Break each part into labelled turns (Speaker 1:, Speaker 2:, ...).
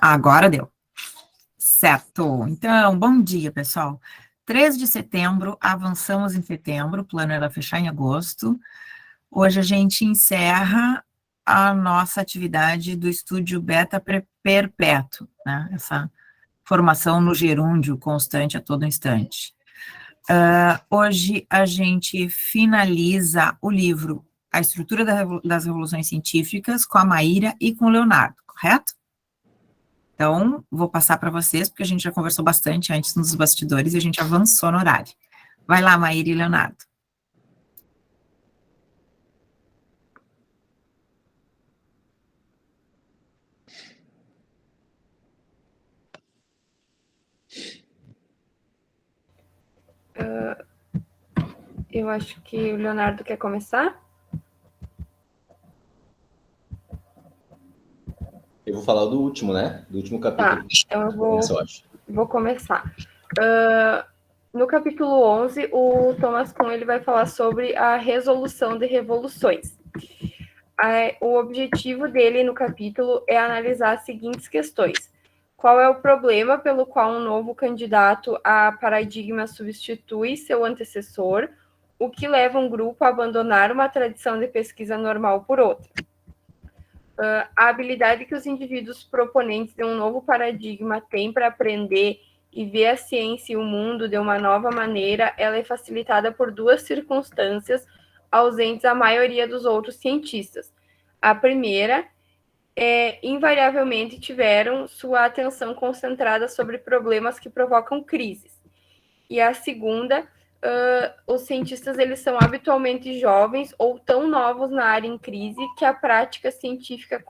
Speaker 1: Agora deu. Certo. Então, bom dia, pessoal. 3 de setembro, avançamos em setembro, o plano era fechar em agosto. Hoje a gente encerra a nossa atividade do estúdio beta perpétuo, né? Essa formação no gerúndio constante a todo instante. Hoje a gente finaliza o livro A Estrutura das Revoluções Científicas com a Maíra e com o Leonardo, correto? Então, vou passar para vocês, porque a gente já conversou bastante antes nos bastidores e a gente avançou no horário. Vai lá, Maíra e Leonardo.
Speaker 2: Eu acho que o Leonardo quer começar.
Speaker 3: Eu vou falar do último, né? Do último capítulo.
Speaker 2: Tá, então eu vou começar. No capítulo 11, o Thomas Kuhn ele vai falar sobre a resolução de revoluções. O objetivo dele no capítulo é analisar as seguintes questões. Qual é o problema pelo qual um novo candidato a paradigma substitui seu antecessor? O que leva um grupo a abandonar uma tradição de pesquisa normal por outra? A habilidade que os indivíduos proponentes de um novo paradigma têm para aprender e ver a ciência e o mundo de uma nova maneira, ela é facilitada por duas circunstâncias ausentes à maioria dos outros cientistas. A primeira invariavelmente tiveram sua atenção concentrada sobre problemas que provocam crises. E a segunda, os cientistas eles são habitualmente jovens ou tão novos na área em crise que a prática científica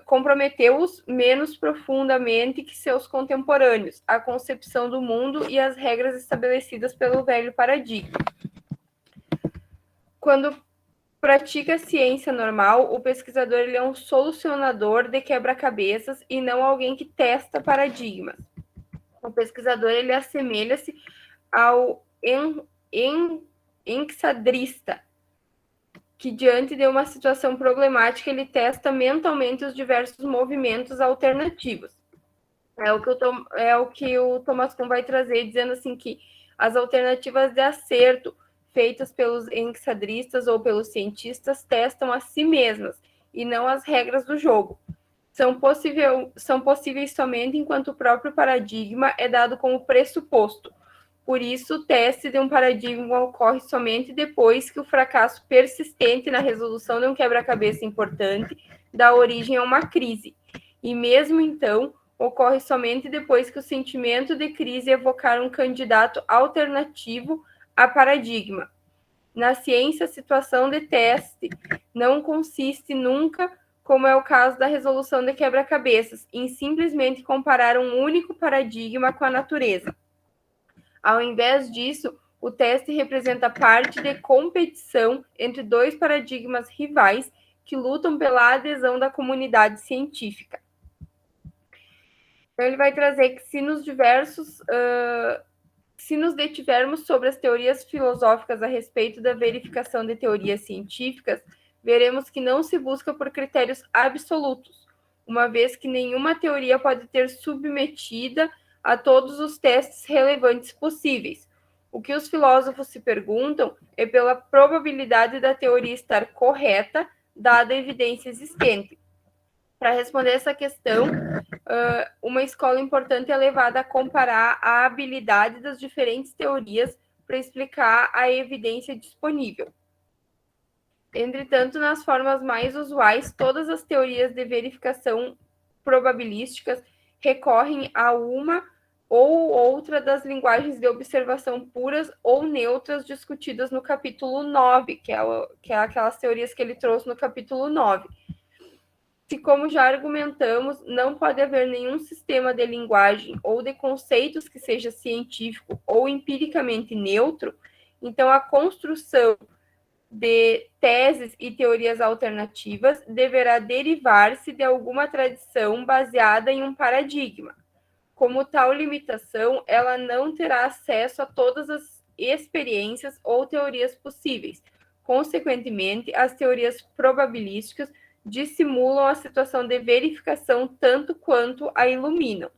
Speaker 2: comprometeu-os menos profundamente que seus contemporâneos, a concepção do mundo e as regras estabelecidas pelo velho paradigma. Quando pratica ciência normal, o pesquisador ele é um solucionador de quebra-cabeças e não alguém que testa paradigmas. O pesquisador ele assemelha-se ao enxadrista, que diante de uma situação problemática ele testa mentalmente os diversos movimentos alternativos. É o que o Thomas Kuhn vai trazer, dizendo assim que as alternativas de acerto feitas pelos enxadristas ou pelos cientistas testam a si mesmas e não as regras do jogo. São possíveis somente enquanto o próprio paradigma é dado como pressuposto. Por isso, o teste de um paradigma ocorre somente depois que o fracasso persistente na resolução de um quebra-cabeça importante dá origem a uma crise. E mesmo então, ocorre somente depois que o sentimento de crise evocar um candidato alternativo a paradigma. Na ciência, a situação de teste não consiste nunca, como é o caso da resolução de quebra-cabeças, em simplesmente comparar um único paradigma com a natureza. Ao invés disso, o teste representa parte de competição entre dois paradigmas rivais que lutam pela adesão da comunidade científica. Então, ele vai trazer que se nos detivermos sobre as teorias filosóficas a respeito da verificação de teorias científicas, veremos que não se busca por critérios absolutos, uma vez que nenhuma teoria pode ter submetida a todos os testes relevantes possíveis. O que os filósofos se perguntam é pela probabilidade da teoria estar correta, dada a evidência existente. Para responder essa questão, uma escola importante é levada a comparar a habilidade das diferentes teorias para explicar a evidência disponível. Entretanto, nas formas mais usuais, todas as teorias de verificação probabilísticas recorrem a uma ou outra das linguagens de observação puras ou neutras discutidas no capítulo 9, que é aquelas teorias que ele trouxe no capítulo 9. Se, como já argumentamos, não pode haver nenhum sistema de linguagem ou de conceitos que seja científico ou empiricamente neutro, então a construção de teses e teorias alternativas deverá derivar-se de alguma tradição baseada em um paradigma. Como tal limitação, ela não terá acesso a todas as experiências ou teorias possíveis. Consequentemente, as teorias probabilísticas dissimulam a situação de verificação tanto quanto a iluminam.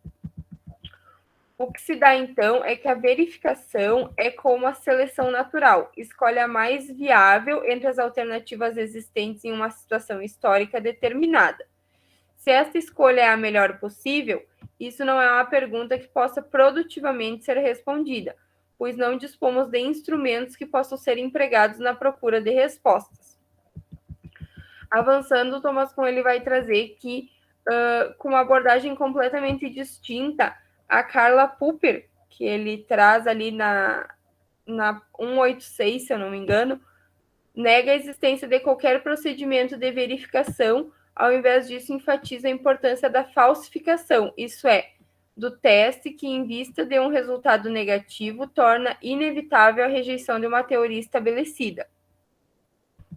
Speaker 2: O que se dá, então, é que a verificação é como a seleção natural, escolhe a mais viável entre as alternativas existentes em uma situação histórica determinada. Se esta escolha é a melhor possível, isso não é uma pergunta que possa produtivamente ser respondida, pois não dispomos de instrumentos que possam ser empregados na procura de respostas. Avançando, Thomas Kuhn ele vai trazer que, com uma abordagem completamente distinta, a Carla Popper, que ele traz ali na 186, se eu não me engano, nega a existência de qualquer procedimento de verificação, ao invés disso enfatiza a importância da falsificação, isso é, do teste que, em vista de um resultado negativo, torna inevitável a rejeição de uma teoria estabelecida.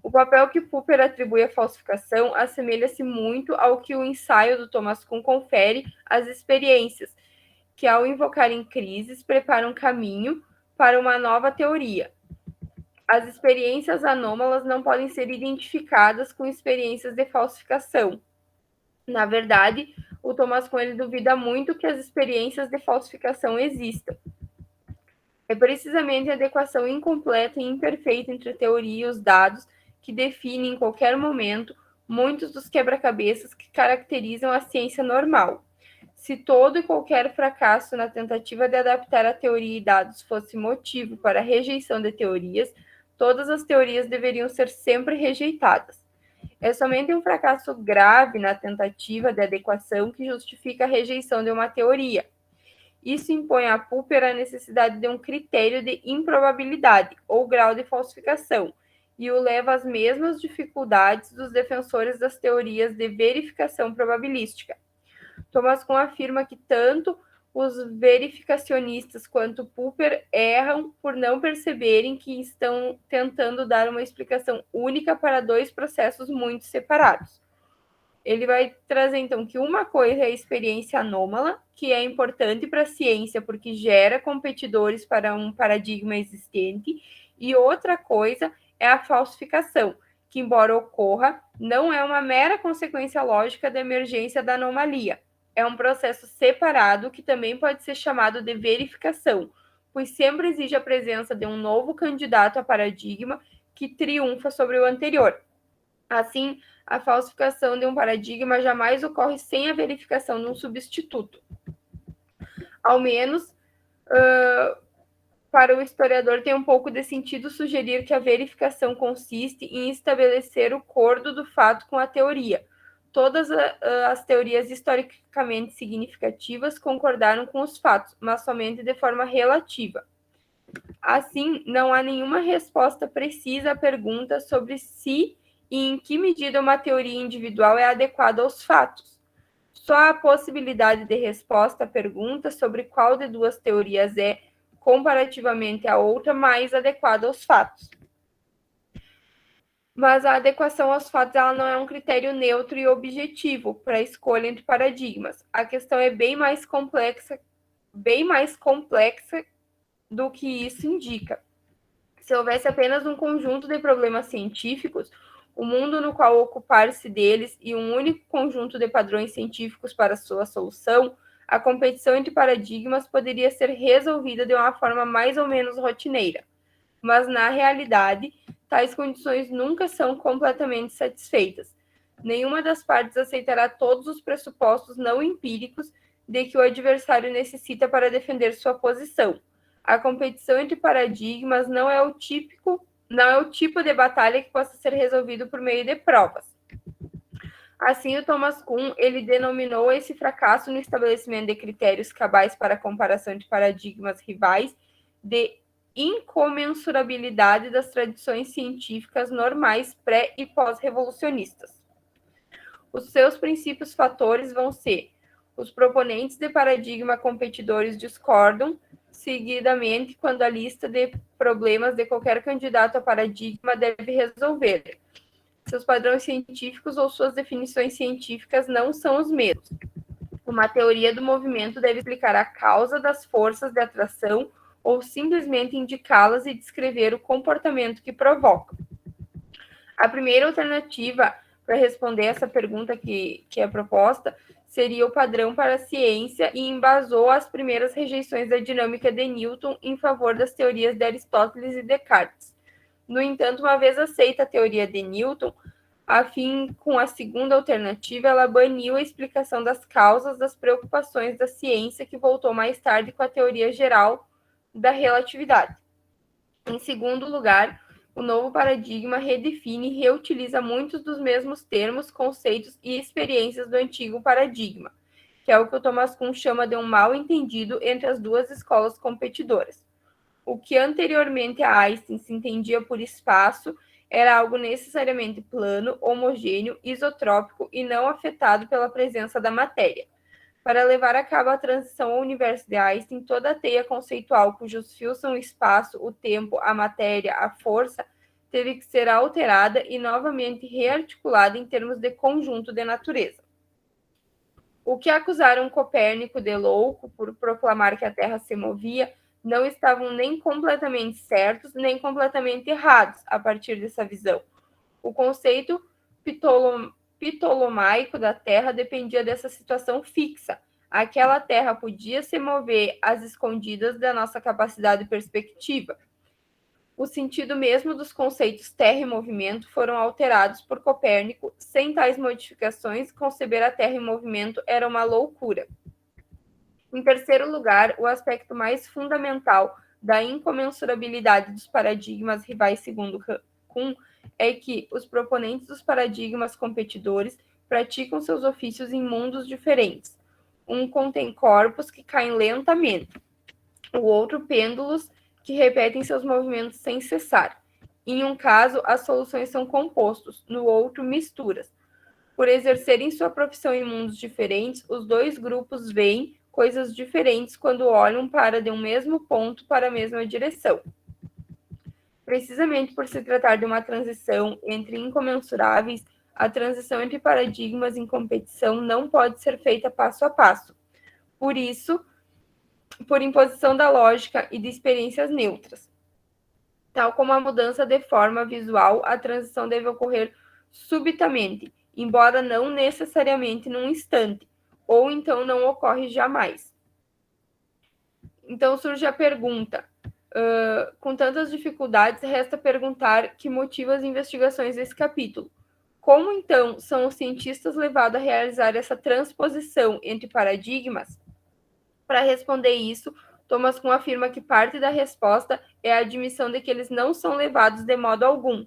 Speaker 2: O papel que Popper atribui à falsificação assemelha-se muito ao que o ensaio do Thomas Kuhn confere às experiências, que, ao invocarem crises, preparam caminho para uma nova teoria. As experiências anômalas não podem ser identificadas com experiências de falsificação. Na verdade, o Thomas Kuhn ele duvida muito que as experiências de falsificação existam. É precisamente a adequação incompleta e imperfeita entre a teoria e os dados que define, em qualquer momento, muitos dos quebra-cabeças que caracterizam a ciência normal. Se todo e qualquer fracasso na tentativa de adaptar a teoria e dados fosse motivo para a rejeição de teorias, todas as teorias deveriam ser sempre rejeitadas. É somente um fracasso grave na tentativa de adequação que justifica a rejeição de uma teoria. Isso impõe a Popper a necessidade de um critério de improbabilidade ou grau de falsificação, e o leva às mesmas dificuldades dos defensores das teorias de verificação probabilística. Thomas Kuhn afirma que tanto os verificacionistas quanto Popper erram por não perceberem que estão tentando dar uma explicação única para dois processos muito separados. Ele vai trazer, então, que uma coisa é a experiência anômala, que é importante para a ciência porque gera competidores para um paradigma existente, e outra coisa é a falsificação, que, embora ocorra, não é uma mera consequência lógica da emergência da anomalia. É um processo separado que também pode ser chamado de verificação, pois sempre exige a presença de um novo candidato a paradigma que triunfa sobre o anterior. Assim, a falsificação de um paradigma jamais ocorre sem a verificação de um substituto. Ao menos, para o historiador, tem um pouco de sentido sugerir que a verificação consiste em estabelecer o acordo do fato com a teoria. Todas as teorias historicamente significativas concordaram com os fatos, mas somente de forma relativa. Assim, não há nenhuma resposta precisa à pergunta sobre se e em que medida uma teoria individual é adequada aos fatos. Só há a possibilidade de resposta à pergunta sobre qual de duas teorias é, comparativamente à outra, mais adequada aos fatos. Mas a adequação aos fatos ela não é um critério neutro e objetivo para a escolha entre paradigmas. A questão é bem mais complexa do que isso indica. Se houvesse apenas um conjunto de problemas científicos, o mundo no qual ocupar-se deles e um único conjunto de padrões científicos para sua solução, a competição entre paradigmas poderia ser resolvida de uma forma mais ou menos rotineira. Mas, na realidade, tais condições nunca são completamente satisfeitas. Nenhuma das partes aceitará todos os pressupostos não empíricos de que o adversário necessita para defender sua posição. A competição entre paradigmas não é o tipo de batalha que possa ser resolvido por meio de provas. Assim, o Thomas Kuhn ele denominou esse fracasso no estabelecimento de critérios cabais para a comparação de paradigmas rivais de incomensurabilidade das tradições científicas normais pré- e pós-revolucionistas. Os seus princípios fatores vão ser: os proponentes de paradigma competidores discordam seguidamente quando a lista de problemas de qualquer candidato a paradigma deve resolver. Seus padrões científicos ou suas definições científicas não são os mesmos. Uma teoria do movimento deve explicar a causa das forças de atração ou simplesmente indicá-las e descrever o comportamento que provocam. A primeira alternativa para responder essa pergunta que é proposta, seria o padrão para a ciência e embasou as primeiras rejeições da dinâmica de Newton em favor das teorias de Aristóteles e Descartes. No entanto, uma vez aceita a teoria de Newton, a fim com a segunda alternativa, ela baniu a explicação das causas das preocupações da ciência, que voltou mais tarde com a teoria geral da relatividade. Em segundo lugar, o novo paradigma redefine e reutiliza muitos dos mesmos termos, conceitos e experiências do antigo paradigma, que é o que o Thomas Kuhn chama de um mal-entendido entre as duas escolas competidoras. O que anteriormente a Einstein se entendia por espaço era algo necessariamente plano, homogêneo, isotrópico e não afetado pela presença da matéria. Para levar a cabo a transição ao universo de Einstein, toda a teia conceitual cujos fios são o espaço, o tempo, a matéria, a força, teve que ser alterada e novamente rearticulada em termos de conjunto de natureza. O que acusaram Copérnico de louco por proclamar que a Terra se movia não estavam nem completamente certos, nem completamente errados a partir dessa visão. O conceito ptolomaico da Terra dependia dessa situação fixa. Aquela Terra podia se mover às escondidas da nossa capacidade perspectiva. O sentido mesmo dos conceitos terra e movimento foram alterados por Copérnico. Sem tais modificações, conceber a Terra em movimento era uma loucura. Em terceiro lugar, o aspecto mais fundamental da incomensurabilidade dos paradigmas rivais, segundo Kuhn, é que os proponentes dos paradigmas competidores praticam seus ofícios em mundos diferentes. Um contém corpos que caem lentamente, o outro pêndulos que repetem seus movimentos sem cessar. Em um caso, as soluções são compostos, no outro, misturas. Por exercerem sua profissão em mundos diferentes, os dois grupos veem coisas diferentes quando olham para de um mesmo ponto para a mesma direção. Precisamente por se tratar de uma transição entre incomensuráveis, a transição entre paradigmas em competição não pode ser feita passo a passo. Por isso, por imposição da lógica e de experiências neutras. Tal como a mudança de forma visual, a transição deve ocorrer subitamente, embora não necessariamente num instante, ou então não ocorre jamais. Então surge a pergunta, com tantas dificuldades, resta perguntar que motiva as investigações desse capítulo. Como então são os cientistas levados a realizar essa transposição entre paradigmas? Para responder isso, Thomas Kuhn afirma que parte da resposta é a admissão de que eles não são levados de modo algum.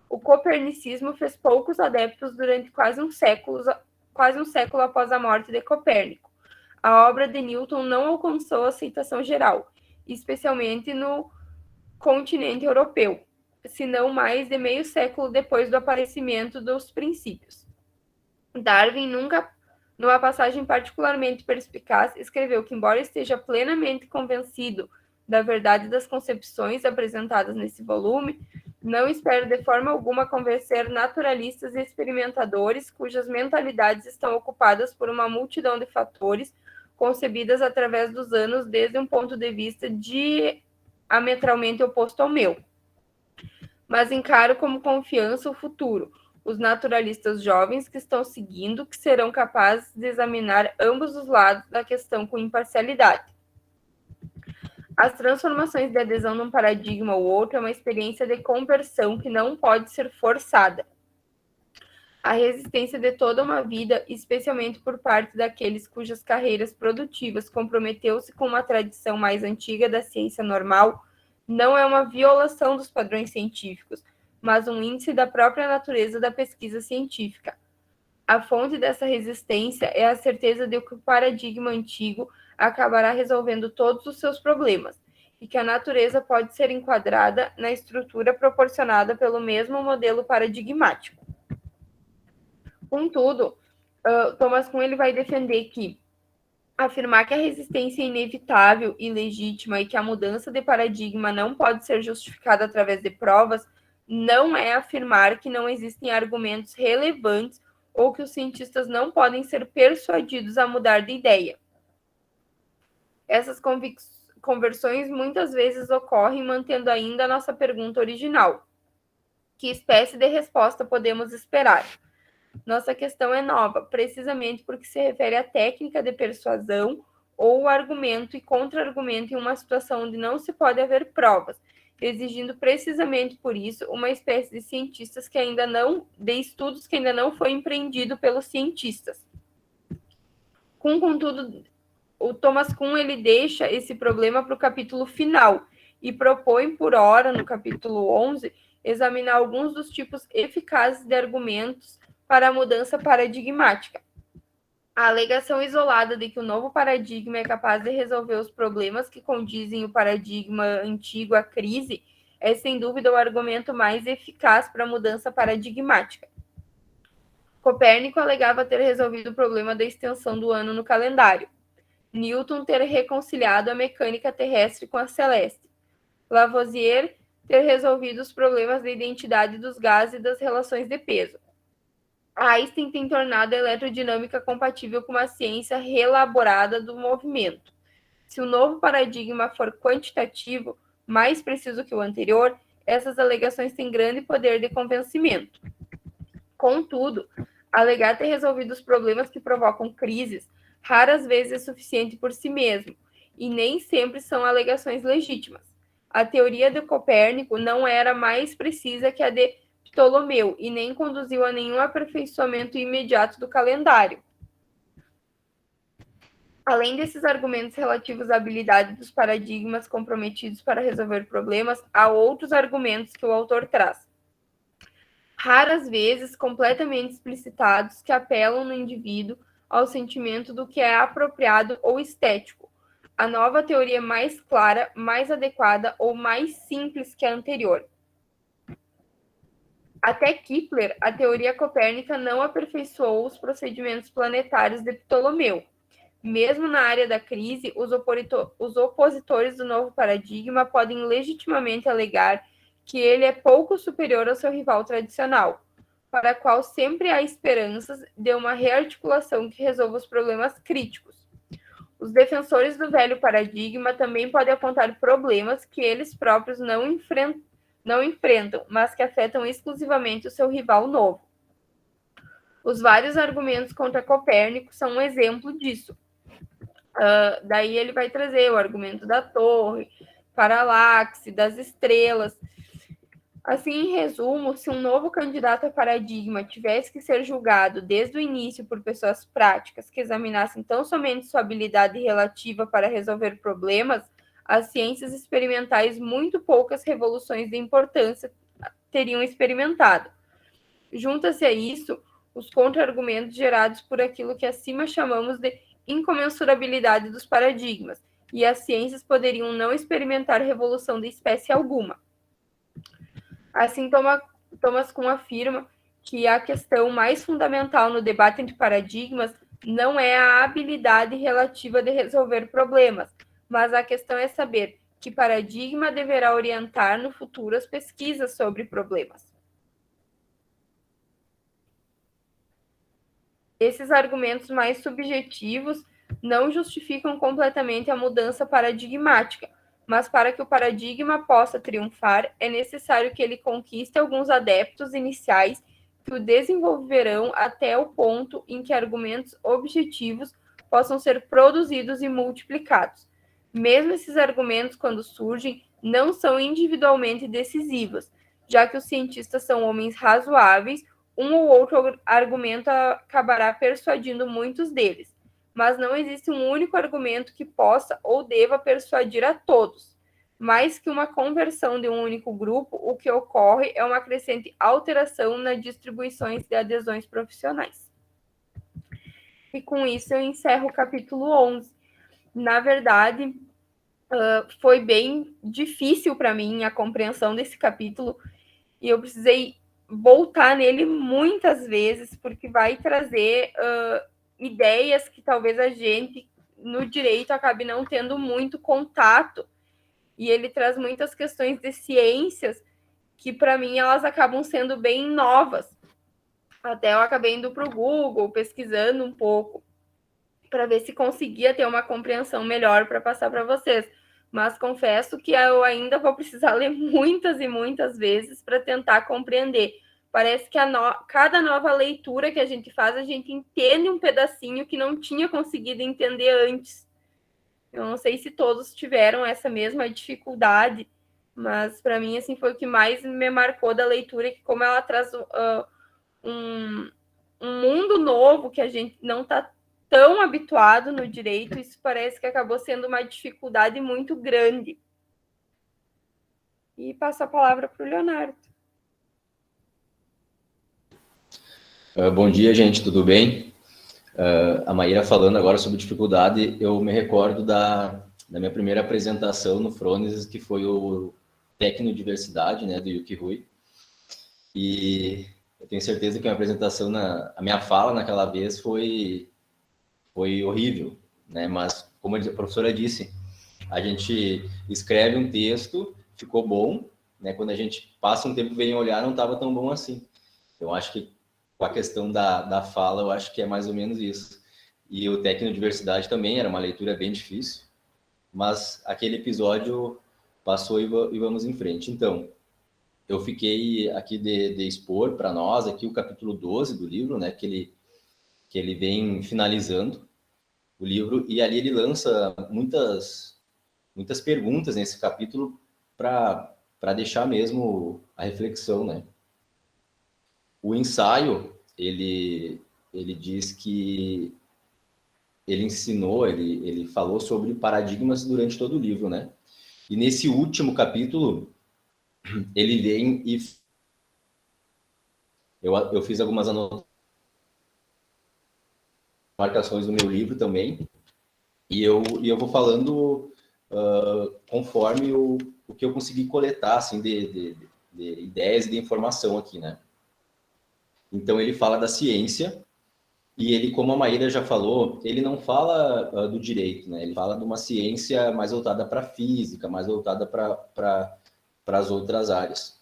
Speaker 2: O copernicismo fez poucos adeptos durante quase um século após a morte de Copérnico. A obra de Newton não alcançou aceitação geral, especialmente no continente europeu, se não mais de meio século depois do aparecimento dos princípios. Darwin numa passagem particularmente perspicaz, escreveu que, embora esteja plenamente convencido da verdade das concepções apresentadas nesse volume, não espera de forma alguma convencer naturalistas e experimentadores cujas mentalidades estão ocupadas por uma multidão de fatores concebidas através dos anos desde um ponto de vista diametralmente oposto ao meu. Mas encaro como confiança o futuro, os naturalistas jovens que estão seguindo, que serão capazes de examinar ambos os lados da questão com imparcialidade. As transformações de adesão num paradigma ou outro é uma experiência de conversão que não pode ser forçada. A resistência de toda uma vida, especialmente por parte daqueles cujas carreiras produtivas comprometeu-se com uma tradição mais antiga da ciência normal, não é uma violação dos padrões científicos, mas um índice da própria natureza da pesquisa científica. A fonte dessa resistência é a certeza de que o paradigma antigo acabará resolvendo todos os seus problemas e que a natureza pode ser enquadrada na estrutura proporcionada pelo mesmo modelo paradigmático. Contudo, Thomas Kuhn ele vai defender que afirmar que a resistência é inevitável e legítima e que a mudança de paradigma não pode ser justificada através de provas não é afirmar que não existem argumentos relevantes ou que os cientistas não podem ser persuadidos a mudar de ideia. Essas conversões muitas vezes ocorrem mantendo ainda a nossa pergunta original. Que espécie de resposta podemos esperar? Nossa questão é nova, precisamente porque se refere à técnica de persuasão ou o argumento e contra-argumento em uma situação onde não se pode haver provas, exigindo precisamente por isso uma espécie de cientistas que ainda não, de estudos que ainda não foi empreendido pelos cientistas. Contudo, o Thomas Kuhn ele deixa esse problema para o capítulo final e propõe por hora, no capítulo 11, examinar alguns dos tipos eficazes de argumentos para a mudança paradigmática. A alegação isolada de que o novo paradigma é capaz de resolver os problemas que condizem o paradigma antigo à crise é, sem dúvida, o argumento mais eficaz para a mudança paradigmática. Copérnico alegava ter resolvido o problema da extensão do ano no calendário. Newton ter reconciliado a mecânica terrestre com a celeste. Lavoisier ter resolvido os problemas da identidade dos gases e das relações de peso. Einstein tem tornado a eletrodinâmica compatível com uma ciência reelaborada do movimento. Se o novo paradigma for quantitativo, mais preciso que o anterior, essas alegações têm grande poder de convencimento. Contudo, alegar ter resolvido os problemas que provocam crises raras vezes é suficiente por si mesmo, e nem sempre são alegações legítimas. A teoria de Copérnico não era mais precisa que a de Ptolomeu e nem conduziu a nenhum aperfeiçoamento imediato do calendário. Além desses argumentos relativos à habilidade dos paradigmas comprometidos para resolver problemas, há outros argumentos que o autor traz. Raras vezes completamente explicitados que apelam no indivíduo ao sentimento do que é apropriado ou estético. A nova teoria é mais clara, mais adequada ou mais simples que a anterior. Até Kepler, a teoria copérnica não aperfeiçoou os procedimentos planetários de Ptolomeu. Mesmo na área da crise, os opositores do novo paradigma podem legitimamente alegar que ele é pouco superior ao seu rival tradicional, para o qual sempre há esperanças de uma rearticulação que resolva os problemas críticos. Os defensores do velho paradigma também podem apontar problemas que eles próprios não enfrentam, mas que afetam exclusivamente o seu rival novo. Os vários argumentos contra Copérnico são um exemplo disso. Daí ele vai trazer o argumento da torre, paralaxe, das estrelas. Assim, em resumo, se um novo candidato a paradigma tivesse que ser julgado desde o início por pessoas práticas que examinassem tão somente sua habilidade relativa para resolver problemas, as ciências experimentais muito poucas revoluções de importância teriam experimentado. Junta-se a isso os contra-argumentos gerados por aquilo que acima chamamos de incomensurabilidade dos paradigmas, e as ciências poderiam não experimentar revolução de espécie alguma. Assim, Thomas Kuhn afirma que a questão mais fundamental no debate entre paradigmas não é a habilidade relativa de resolver problemas, mas a questão é saber que paradigma deverá orientar no futuro as pesquisas sobre problemas. Esses argumentos mais subjetivos não justificam completamente a mudança paradigmática, mas para que o paradigma possa triunfar, é necessário que ele conquiste alguns adeptos iniciais que o desenvolverão até o ponto em que argumentos objetivos possam ser produzidos e multiplicados. Mesmo esses argumentos, quando surgem, não são individualmente decisivos, já que os cientistas são homens razoáveis, um ou outro argumento acabará persuadindo muitos deles, mas não existe um único argumento que possa ou deva persuadir a todos. Mais que uma conversão de um único grupo, o que ocorre é uma crescente alteração nas distribuições de adesões profissionais. E com isso eu encerro o capítulo 11. Na verdade, foi bem difícil para mim a compreensão desse capítulo e eu precisei voltar nele muitas vezes, porque vai trazer ideias que talvez a gente, no direito, acabe não tendo muito contato. E ele traz muitas questões de ciências que, para mim, elas acabam sendo bem novas. Até eu acabei indo para o Google, pesquisando um pouco, para ver se conseguia ter uma compreensão melhor para passar para vocês. mas confesso que eu ainda vou precisar ler muitas e muitas vezes para tentar compreender. Parece que cada nova leitura que a gente faz, a gente entende um pedacinho que não tinha conseguido entender antes. Eu não sei se todos tiveram essa mesma dificuldade, mas para mim assim foi o que mais me marcou da leitura, que como ela traz um mundo novo que a gente não está tão habituado no direito, isso parece que acabou sendo uma dificuldade muito grande. E passo a palavra para o Leonardo.
Speaker 3: Bom dia, gente, tudo bem? A Maíra falando agora sobre dificuldade, eu me recordo da minha primeira apresentação no Frones, que foi o Tecnodiversidade, né, do Yuki Rui. E eu tenho certeza que a apresentação, a minha fala naquela vez foi horrível, né? Mas, como a professora disse, a gente escreve um texto, ficou bom, né? Quando a gente passa um tempo, vem olhar, não estava tão bom assim. Então, acho que com a questão da fala, eu acho que é mais ou menos isso. E o Tecnodiversidade também era uma leitura bem difícil, mas aquele episódio passou e vamos em frente. Então, eu fiquei aqui de expor para nós aqui o capítulo 12 do livro, né, que ele vem finalizando o livro, e ali ele lança muitas perguntas nesse capítulo para deixar mesmo a reflexão, né? O ensaio, ele diz que ele ensinou, ele falou sobre paradigmas durante todo o livro, né? E nesse último capítulo, ele vem e eu fiz algumas marcações no meu livro também, e eu vou falando conforme o que eu consegui coletar, assim, de ideias e de informação aqui, né? Então, ele fala da ciência, e ele, como a Maíra já falou, ele não fala do direito, né? Ele fala de uma ciência mais voltada para a física, mais voltada para as outras áreas.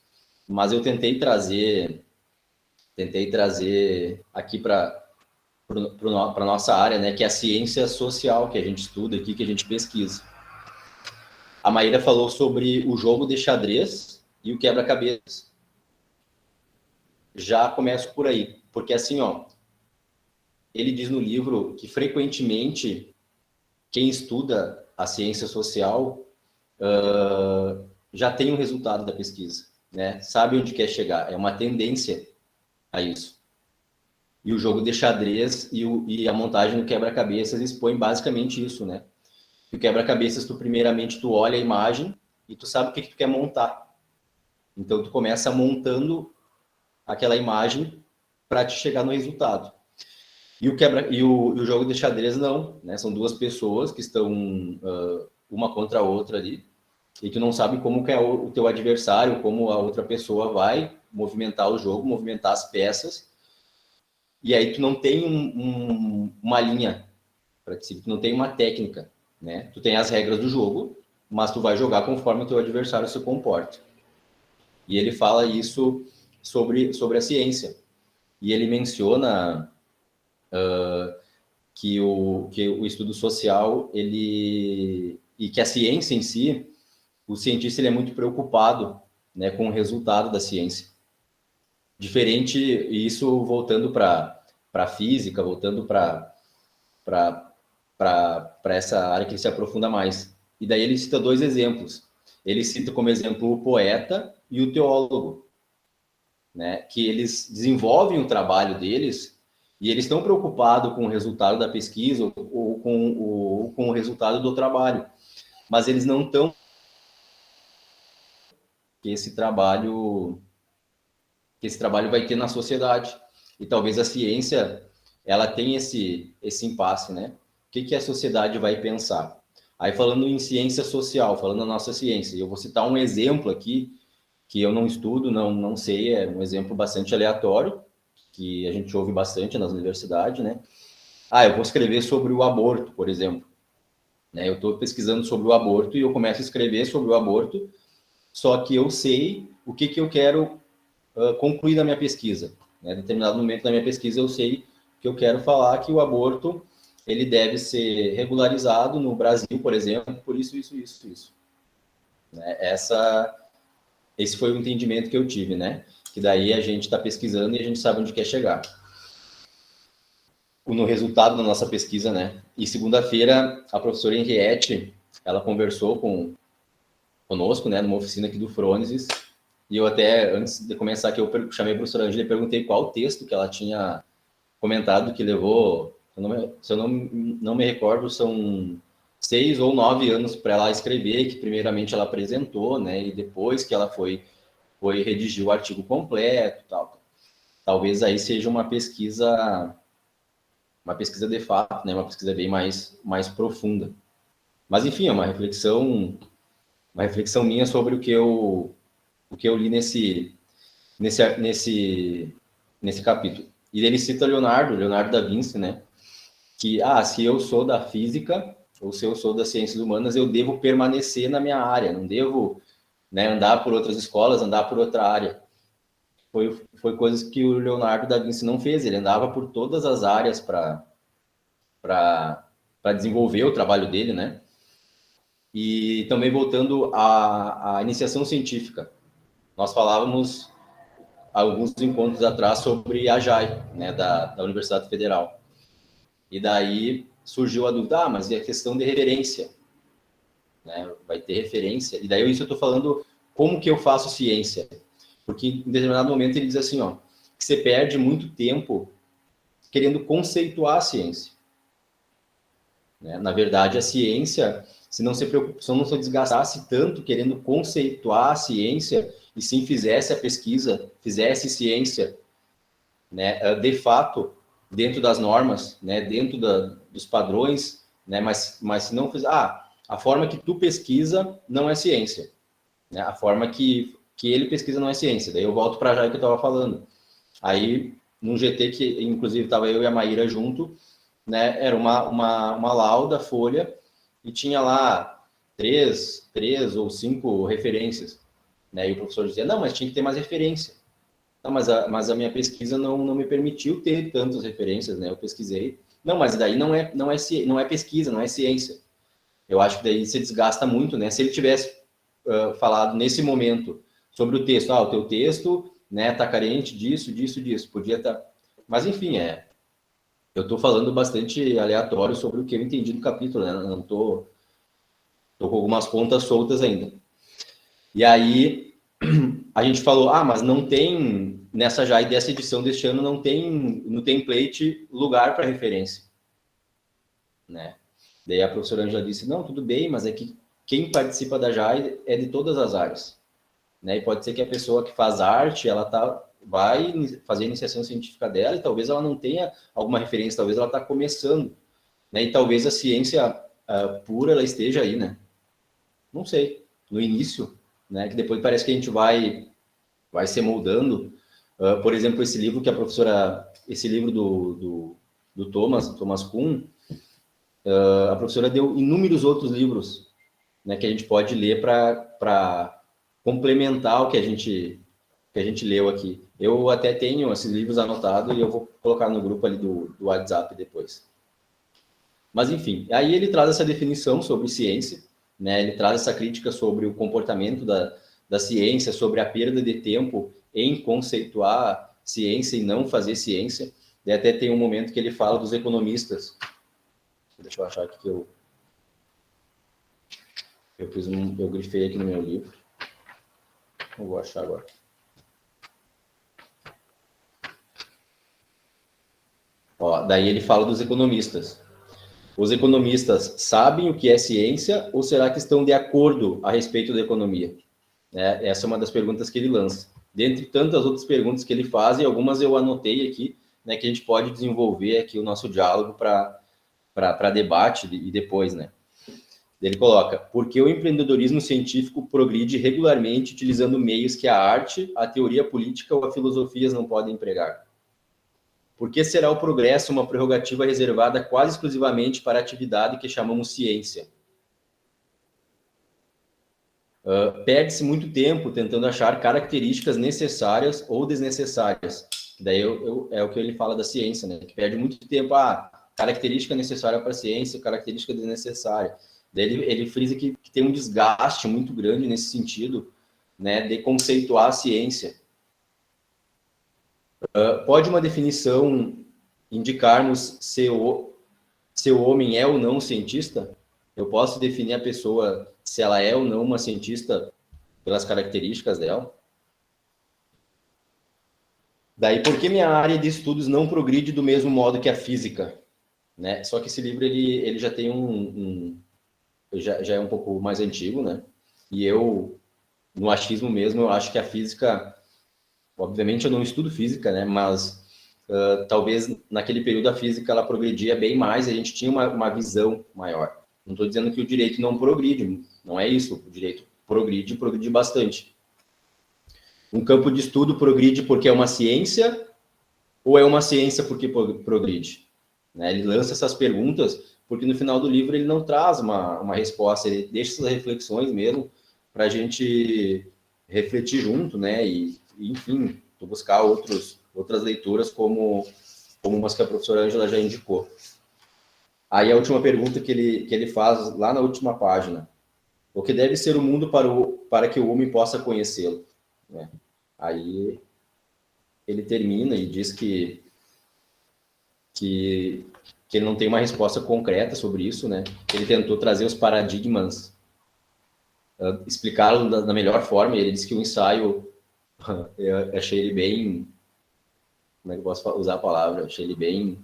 Speaker 3: Mas eu tentei trazer aqui para a nossa área, né? Que é a ciência social, que a gente estuda aqui, que a gente pesquisa. A Maíra falou sobre o jogo de xadrez e o quebra-cabeças. Já começo por aí, porque assim, ó, ele diz no livro que frequentemente quem estuda a ciência social já tem um resultado da pesquisa, né? Sabe onde quer chegar, é uma tendência a isso. E o jogo de xadrez e a montagem do quebra-cabeças expõe basicamente isso, né? O quebra-cabeças, primeiramente tu olha a imagem e tu sabe o que tu quer montar. Então tu começa montando aquela imagem para te chegar no resultado. E o jogo de xadrez não, né? São duas pessoas que estão uma contra a outra ali, e tu não sabe como que é o teu adversário, como a outra pessoa vai movimentar o jogo, movimentar as peças, e aí tu não tem uma linha para ti, tu não tem uma técnica, né? Tu tem as regras do jogo, mas tu vai jogar conforme o teu adversário se comporta. E ele fala isso sobre a ciência. E ele menciona que o estudo social, e que a ciência em si, o cientista ele é muito preocupado, né, com o resultado da ciência. Diferente, isso voltando para a física, voltando para essa área que ele se aprofunda mais. E daí ele cita dois exemplos. Ele cita como exemplo o poeta e o teólogo, né, que eles desenvolvem o trabalho deles e eles estão preocupados com o resultado da pesquisa ou com o resultado do trabalho, mas eles não estão que esse trabalho vai ter na sociedade. E talvez a ciência ela tenha esse impasse, né? O que a sociedade vai pensar? Aí falando em ciência social, falando da nossa ciência, eu vou citar um exemplo aqui que eu não estudo, não sei, é um exemplo bastante aleatório, que a gente ouve bastante nas universidades, né? Eu vou escrever sobre o aborto, por exemplo. Né? Eu estou pesquisando sobre o aborto e eu começo a escrever sobre o aborto, só que eu sei o que eu quero concluir na minha pesquisa. Né? Em determinado momento da minha pesquisa, eu sei que eu quero falar que o aborto ele deve ser regularizado no Brasil, por exemplo, por isso. Né? Esse foi o entendimento que eu tive, né? Que daí a gente está pesquisando e a gente sabe onde quer chegar. No resultado da nossa pesquisa, né? E segunda-feira, a professora Henriette, ela conversou conosco, né? Numa oficina aqui do Frônesis. E eu até, antes de começar aqui, eu chamei a professora Angela e perguntei qual texto que ela tinha comentado que levou, se eu não me recordo, são 6 ou 9 anos para ela escrever, que primeiramente ela apresentou, né? E depois que ela foi redigir o artigo completo, tal. Talvez aí seja uma pesquisa de fato, né? Uma pesquisa bem mais profunda. Mas enfim, é uma reflexão minha sobre o que eu li nesse capítulo. E ele cita Leonardo da Vinci, né? Que, se eu sou da física, ou se eu sou das ciências humanas, eu devo permanecer na minha área, não devo, né, andar por outras escolas, andar por outra área. Foi coisas que o Leonardo da Vinci não fez, ele andava por todas as áreas para desenvolver o trabalho dele, né? E também voltando à iniciação científica, nós falávamos alguns encontros atrás sobre a JAI, né, da Universidade Federal. E daí surgiu a dúvida, mas e a questão de referência? Né? Vai ter referência? E daí isso eu estou falando como que eu faço ciência. Porque em determinado momento ele diz assim, que você perde muito tempo querendo conceituar a ciência. Né? Na verdade, a ciência, se não se desgastasse tanto querendo conceituar a ciência, e sim fizesse a pesquisa, fizesse ciência, né, de fato, dentro das normas, né, dentro dos padrões, né, mas se não fizer, a forma que tu pesquisa não é ciência, né, a forma que ele pesquisa não é ciência. Daí eu volto para já que eu estava falando. Aí, num GT que, inclusive, estava eu e a Maíra junto, né, era uma lauda, folha, e tinha lá 3 ou 5 referências, né, e o professor dizia, não, mas tinha que ter mais referência. Não, mas a minha pesquisa não me permitiu ter tantas referências, né? Eu pesquisei. Não, mas daí não é pesquisa, não é ciência. Eu acho que daí se desgasta muito, né? Se ele tivesse falado nesse momento sobre o texto, o teu texto, né, tá carente disso, podia estar. Mas enfim, eu estou falando bastante aleatório sobre o que eu entendi do capítulo, né? Não tô com algumas pontas soltas ainda. E aí a gente falou, mas não tem, nessa JAI dessa edição deste ano, não tem no template lugar para referência. Né? Daí a professora Angela disse, não, tudo bem, mas é que quem participa da JAI é de todas as áreas. Né? E pode ser que a pessoa que faz arte, ela vai fazer a iniciação científica dela e talvez ela não tenha alguma referência, talvez ela está começando. Né? E talvez a ciência pura ela esteja aí, né? Não sei, no início, né? Que depois parece que a gente vai se moldando. Por exemplo, esse livro que a professora, esse livro do Thomas Kuhn, a professora deu inúmeros outros livros, né, que a gente pode ler para complementar o que a gente leu aqui. Eu até tenho esses livros anotados e eu vou colocar no grupo ali do WhatsApp depois. Mas, enfim, aí ele traz essa definição sobre ciência, né, ele traz essa crítica sobre o comportamento da ciência, sobre a perda de tempo em conceituar ciência e não fazer ciência. E até tem um momento que ele fala dos economistas. Deixa eu achar aqui que eu grifei aqui no meu livro. Eu vou achar agora. Daí ele fala dos economistas. Os economistas sabem o que é ciência ou será que estão de acordo a respeito da economia? Essa é uma das perguntas que ele lança. Dentre tantas outras perguntas que ele faz, e algumas eu anotei aqui, né, que a gente pode desenvolver aqui o nosso diálogo para debate e depois, né? Ele coloca, porque o empreendedorismo científico progride regularmente utilizando meios que a arte, a teoria política ou a filosofia não podem empregar? Por que será o progresso uma prerrogativa reservada quase exclusivamente para a atividade que chamamos ciência? Perde-se muito tempo tentando achar características necessárias ou desnecessárias. Daí é o que ele fala da ciência, né? Que perde muito tempo, característica necessária para a ciência, característica desnecessária. Daí ele frisa que tem um desgaste muito grande nesse sentido, né, de conceituar a ciência. Pode uma definição indicar-nos se o homem é ou não um cientista? Eu posso definir a pessoa se ela é ou não uma cientista pelas características dela? Daí, por que minha área de estudos não progride do mesmo modo que a física? Né? Só que esse livro ele já tem já é um pouco mais antigo, né? E eu, no achismo mesmo, eu acho que a física, obviamente eu não estudo física, né? Mas talvez naquele período a física ela progredia bem mais, a gente tinha uma visão maior. Não estou dizendo que o direito não progride, não é isso. O direito progride bastante. Um campo de estudo progride porque é uma ciência ou é uma ciência porque progride? Né? Ele lança essas perguntas porque no final do livro ele não traz uma resposta, ele deixa essas reflexões mesmo para a gente refletir junto, né? E enfim, buscar outras leituras como umas que a professora Ângela já indicou. Aí a última pergunta que ele faz lá na última página: o que deve ser o mundo para que o homem possa conhecê-lo? Né? Aí ele termina e diz que ele não tem uma resposta concreta sobre isso, né? Ele tentou trazer os paradigmas, explicá-lo da melhor forma. Ele disse que o ensaio, eu achei ele bem, como é que eu posso usar a palavra? Eu achei ele bem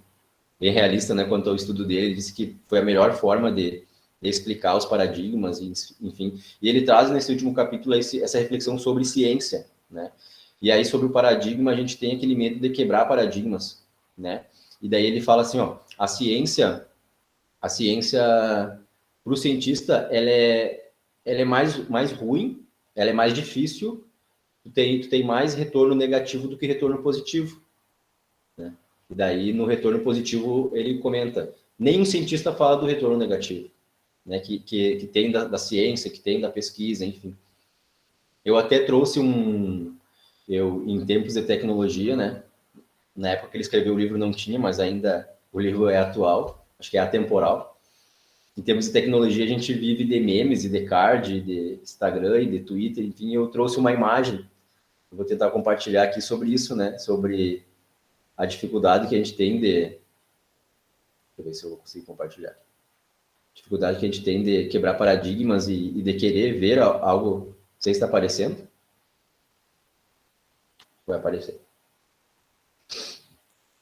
Speaker 3: realista, né? Quanto ao estudo dele, ele disse que foi a melhor forma de explicar os paradigmas, enfim. E ele traz nesse último capítulo essa reflexão sobre ciência, né? E aí sobre o paradigma a gente tem aquele medo de quebrar paradigmas, né? E daí ele fala assim, ó, a ciência para o cientista ela é mais ruim, ela é mais difícil, tu tem mais retorno negativo do que retorno positivo, né? E daí no retorno positivo ele comenta, nenhum cientista fala do retorno negativo, né? Que tem da ciência, que tem da pesquisa, enfim. Eu até trouxe em tempos de tecnologia, né? Na época que ele escreveu o livro não tinha, mas ainda o livro é atual, acho que é atemporal. Em termos de tecnologia, a gente vive de memes e de card, de Instagram e de Twitter, enfim, eu trouxe uma imagem, eu vou tentar compartilhar aqui sobre isso, né? Sobre a dificuldade que a gente tem deixa eu ver se eu vou conseguir compartilhar. Dificuldade que a gente tem de quebrar paradigmas e de querer ver algo. Não sei se está aparecendo. Vai aparecer.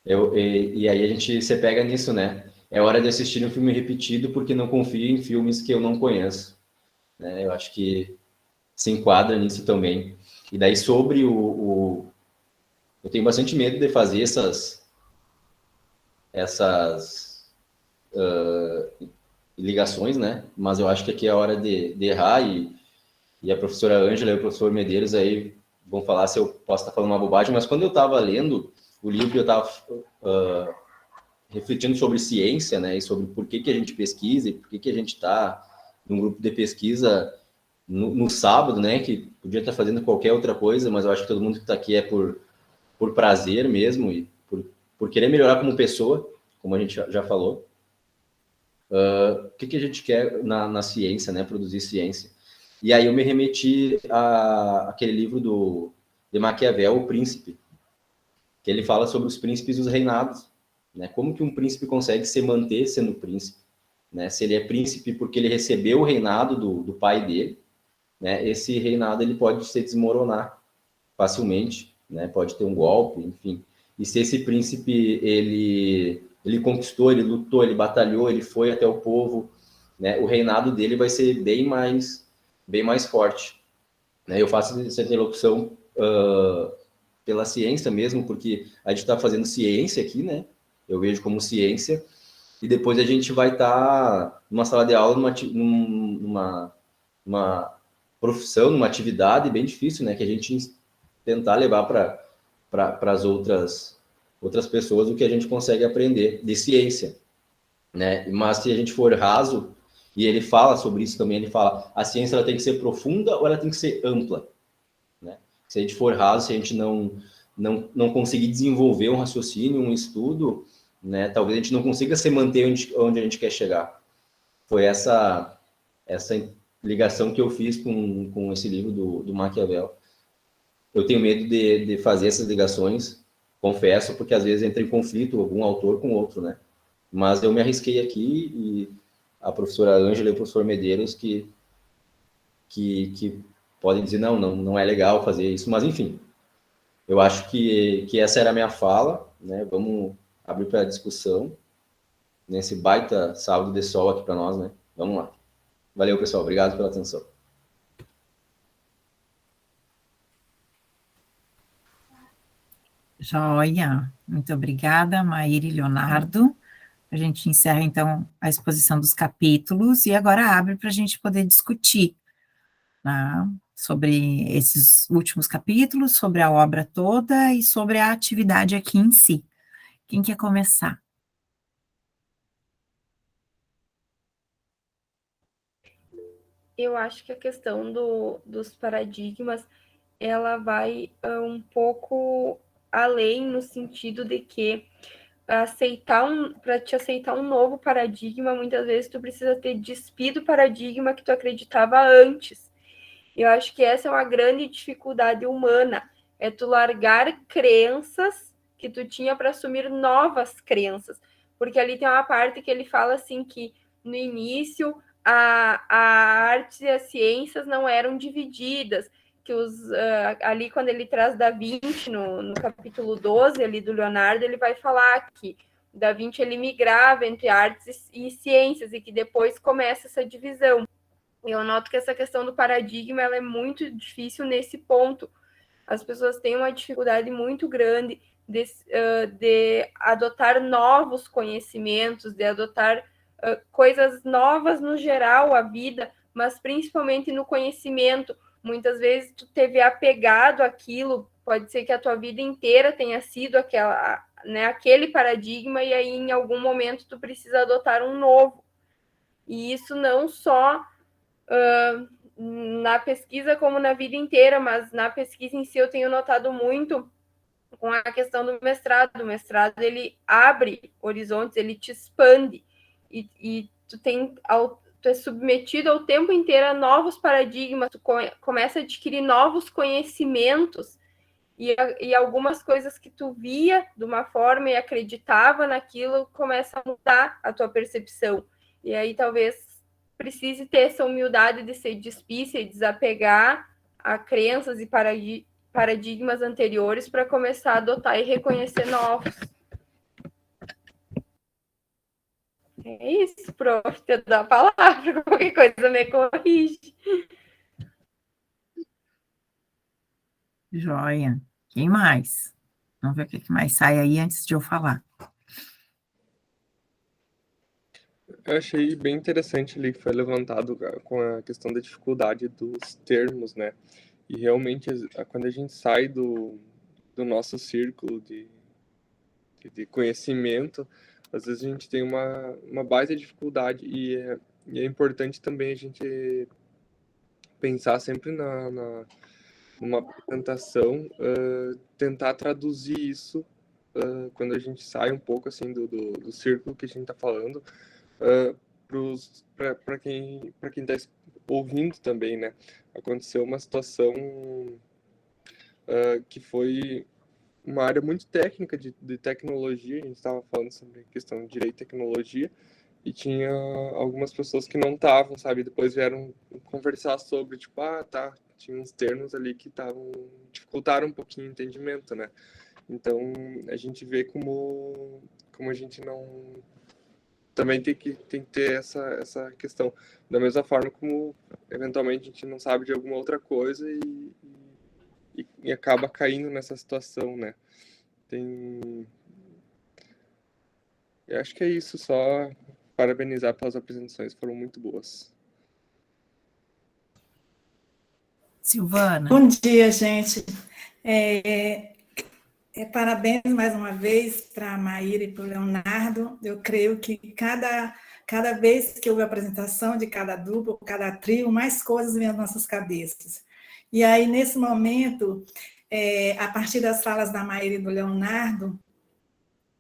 Speaker 3: E aí a gente se pega nisso, né? É hora de assistir um filme repetido porque não confio em filmes que eu não conheço, né? Eu acho que se enquadra nisso também. E daí sobre eu tenho bastante medo de fazer essas ligações, né? Mas eu acho que aqui é a hora de errar e a professora Ângela e o professor Medeiros aí vão falar se eu posso estar falando uma bobagem, mas quando eu estava lendo o livro, eu estava refletindo sobre ciência, né, e sobre por que a gente pesquisa e por que a gente está num grupo de pesquisa no sábado, né, que podia estar fazendo qualquer outra coisa, mas eu acho que todo mundo que está aqui é por prazer mesmo e por querer melhorar como pessoa, como a gente já falou. O que a gente quer na ciência, né, produzir ciência. E aí eu me remeti àquele livro de Maquiavel, O Príncipe, que ele fala sobre os príncipes e os reinados, né? Como que um príncipe consegue se manter sendo príncipe, né? Se ele é príncipe porque ele recebeu o reinado do pai dele, né? Esse reinado ele pode se desmoronar facilmente, né? Pode ter um golpe, enfim. E se esse príncipe ele conquistou, ele lutou, ele batalhou, ele foi até o povo, né? O reinado dele vai ser bem mais forte, né? Eu faço essa interlocução pela ciência mesmo, porque a gente está fazendo ciência aqui, né? Eu vejo como ciência, e depois a gente vai estar numa sala de aula, numa profissão, numa atividade bem difícil, né? Que a gente tentar levar para as outras pessoas o que a gente consegue aprender de ciência, né? Mas se a gente for raso, e ele fala sobre isso também, ele fala, a ciência ela tem que ser profunda ou ela tem que ser ampla, né? Se a gente for raso, se a gente não conseguir desenvolver um raciocínio, um estudo, né, talvez a gente não consiga se manter onde a gente quer chegar. Foi essa essa ligação que eu fiz com esse livro do Maquiavel. Eu tenho medo de fazer essas ligações, confesso, porque às vezes entra em conflito algum autor com outro, né? Mas eu me arrisquei aqui e a professora Ângela e o professor Medeiros que podem dizer, não é legal fazer isso, mas enfim, eu acho que essa era a minha fala, né? Vamos abrir para discussão nesse baita sábado de sol aqui para nós, né? Vamos lá. Valeu, pessoal. Obrigado pela atenção.
Speaker 1: Joia. Muito obrigada, Maíra e Leonardo. A gente encerra, então, a exposição dos capítulos e agora abre para a gente poder discutir, né, sobre esses últimos capítulos, sobre a obra toda e sobre a atividade aqui em si. Quem quer começar?
Speaker 2: Eu acho que a questão dos paradigmas, ela vai um pouco além, no sentido de que para te aceitar um novo paradigma, muitas vezes tu precisa ter despido o paradigma que tu acreditava antes. Eu acho que essa é uma grande dificuldade humana, é tu largar crenças que tu tinha para assumir novas crenças. Porque ali tem uma parte que ele fala assim que no início a arte e as ciências não eram divididas, que ali quando ele traz Da Vinci, no capítulo 12 ali do Leonardo, ele vai falar que Da Vinci ele migrava entre artes e ciências e que depois começa essa divisão. Eu noto que essa questão do paradigma ela é muito difícil nesse ponto. As pessoas têm uma dificuldade muito grande de adotar novos conhecimentos, de adotar coisas novas no geral à vida, mas principalmente no conhecimento. Muitas vezes tu teve apegado àquilo, pode ser que a tua vida inteira tenha sido aquele paradigma, e aí em algum momento tu precisa adotar um novo. E isso não só na pesquisa como na vida inteira, mas na pesquisa em si eu tenho notado muito com a questão do mestrado. O mestrado, ele abre horizontes, ele te expande, e tu é submetido ao tempo inteiro a novos paradigmas, tu começa a adquirir novos conhecimentos, e algumas coisas que tu via de uma forma e acreditava naquilo, começa a mudar a tua percepção. E aí talvez precise ter essa humildade de se despir e desapegar a crenças e paradigmas anteriores para começar a adotar e reconhecer novos. É isso, prof. Te dou a palavra, qualquer coisa me corrige.
Speaker 1: Joia. Quem mais? Vamos ver o que mais sai aí antes de eu falar.
Speaker 4: Eu achei bem interessante ali que foi levantado com a questão da dificuldade dos termos, né? E realmente, quando a gente sai do nosso círculo de conhecimento, às vezes a gente tem uma baita dificuldade, e é importante também a gente pensar sempre numa apresentação, tentar traduzir isso quando a gente sai um pouco assim do círculo que a gente está falando, para quem está ouvindo também, né? Aconteceu uma situação que foi uma área muito técnica de tecnologia. A gente estava falando sobre questão de direito e tecnologia, e tinha algumas pessoas que não estavam, sabe? Depois vieram conversar sobre, tipo, tá, tinha uns termos ali que dificultaram um pouquinho o entendimento, né? Então, a gente vê como a gente não... Também tem que ter essa questão. Da mesma forma como, eventualmente, a gente não sabe de alguma outra coisa e acaba caindo nessa situação, né? Eu acho que é isso, só parabenizar pelas apresentações, foram muito boas.
Speaker 1: Silvana.
Speaker 5: Bom dia, gente. Parabéns mais uma vez para a Maíra e para o Leonardo. Eu creio que cada vez que houve a apresentação de cada duplo, cada trio, mais coisas vêm às nossas cabeças. E aí, nesse momento, a partir das falas da Maíra e do Leonardo,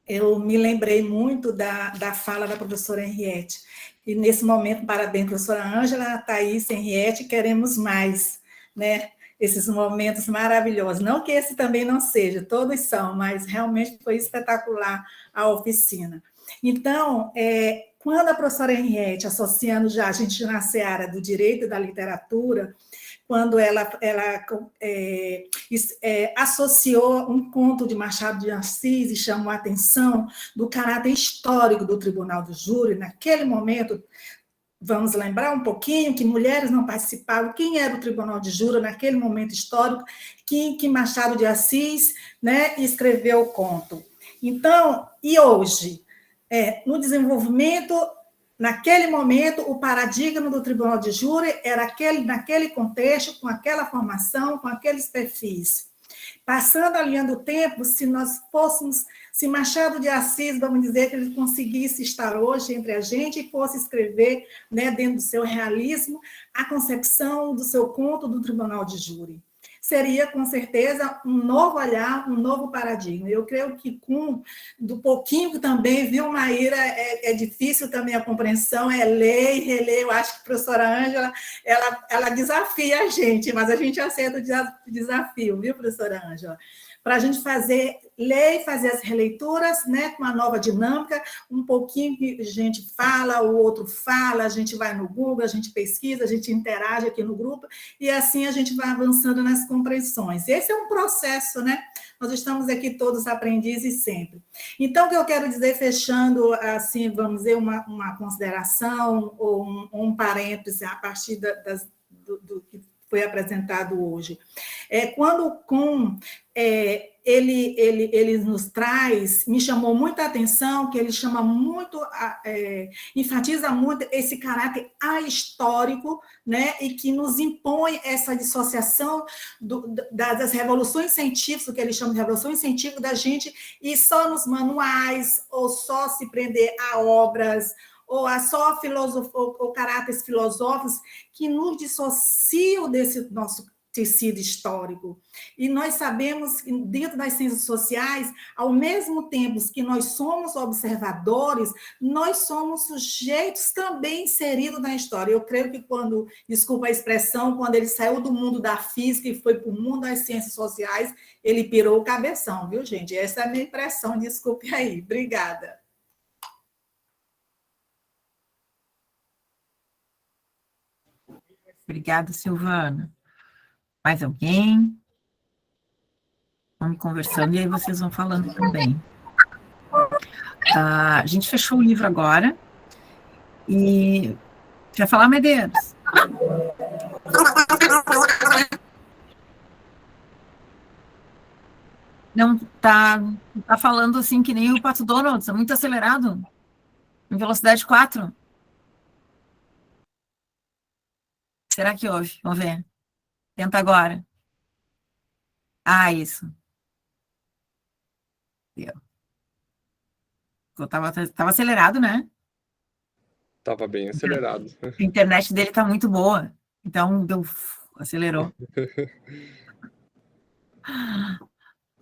Speaker 5: eu me lembrei muito da fala da professora Henriette. E, nesse momento, parabéns, professora Ângela, Thaís, Henriette, queremos mais, né? Esses momentos maravilhosos. Não que esse também não seja, todos são, mas realmente foi espetacular a oficina. Então, quando a professora Henriette, associando já a gente na seara do direito e da literatura, quando ela associou um conto de Machado de Assis e chamou a atenção do caráter histórico do Tribunal do Júri, naquele momento, vamos lembrar um pouquinho que mulheres não participavam, quem era o Tribunal de Júri naquele momento histórico, que Machado de Assis, né, escreveu o conto. Então, e hoje, no desenvolvimento, naquele momento, o paradigma do Tribunal de Júri era naquele contexto, com aquela formação, com aqueles perfis. Passando a linha do tempo, se Machado de Assis, vamos dizer que ele conseguisse estar hoje entre a gente e fosse escrever, né, dentro do seu realismo, a concepção do seu conto do Tribunal de Júri. Seria, com certeza, um novo olhar, um novo paradigma. Eu creio que do pouquinho que também, viu, Maíra, é difícil também a compreensão, ler e reler. Eu acho que a professora Ângela, ela desafia a gente, mas a gente aceita o desafio, viu, professora Ângela? Para a gente ler e fazer as releituras, né, com uma nova dinâmica, um pouquinho que a gente fala, o outro fala, a gente vai no Google, a gente pesquisa, a gente interage aqui no grupo, e assim a gente vai avançando nas compreensões. Esse é um processo, né? Nós estamos aqui todos aprendizes sempre. Então, o que eu quero dizer, fechando, assim, vamos dizer, uma consideração ou um parêntese a partir do que foi apresentado hoje. Quando ele nos traz, me chamou muita atenção, que ele chama muito, enfatiza muito esse caráter ahistórico, né, e que nos impõe essa dissociação das revoluções científicas, o que ele chama de revoluções científicas, da gente ir só nos manuais, ou só se prender a obras, ou a só ou caráteres filosóficos que nos dissociam desse nosso tecido histórico. E nós sabemos que, dentro das ciências sociais, ao mesmo tempo que nós somos observadores, nós somos sujeitos também inseridos na história. Eu creio que desculpa a expressão, quando ele saiu do mundo da física e foi para o mundo das ciências sociais, ele pirou o cabeção, viu, gente? Essa é a minha impressão, desculpe aí. Obrigada.
Speaker 1: Obrigada, Silvana. Mais alguém? Vamos conversando e aí vocês vão falando também. A gente fechou o livro agora e quer falar, Medeiros? Não tá falando assim que nem o Pato Donald, está muito acelerado, em velocidade 4. Será que houve? Vamos ver. Tenta agora. Isso. Deu. Tava acelerado, né?
Speaker 4: Tava bem acelerado.
Speaker 1: A internet dele tá muito boa. Então, acelerou.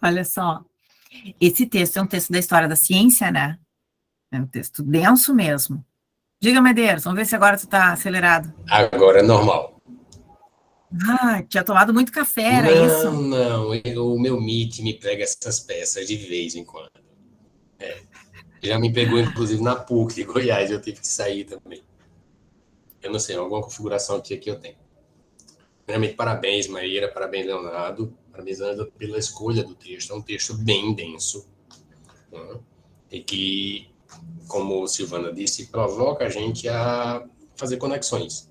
Speaker 1: Olha só. Esse texto é um texto da história da ciência, né? É um texto denso mesmo. Diga, Medeiros, vamos ver se agora tu tá acelerado.
Speaker 6: Agora é normal.
Speaker 1: Tinha tomado muito café, era isso?
Speaker 6: Não, o meu Meet me prega essas peças de vez em quando. Já me pegou, inclusive, na PUC de Goiás, eu tive que sair também. Eu não sei, alguma configuração aqui eu tenho. Primeiramente, parabéns, Maíra, parabéns, Leonardo, parabéns, Leonardo, pela escolha do texto. É um texto bem denso, né? E que, como Silvana disse, provoca a gente a fazer conexões.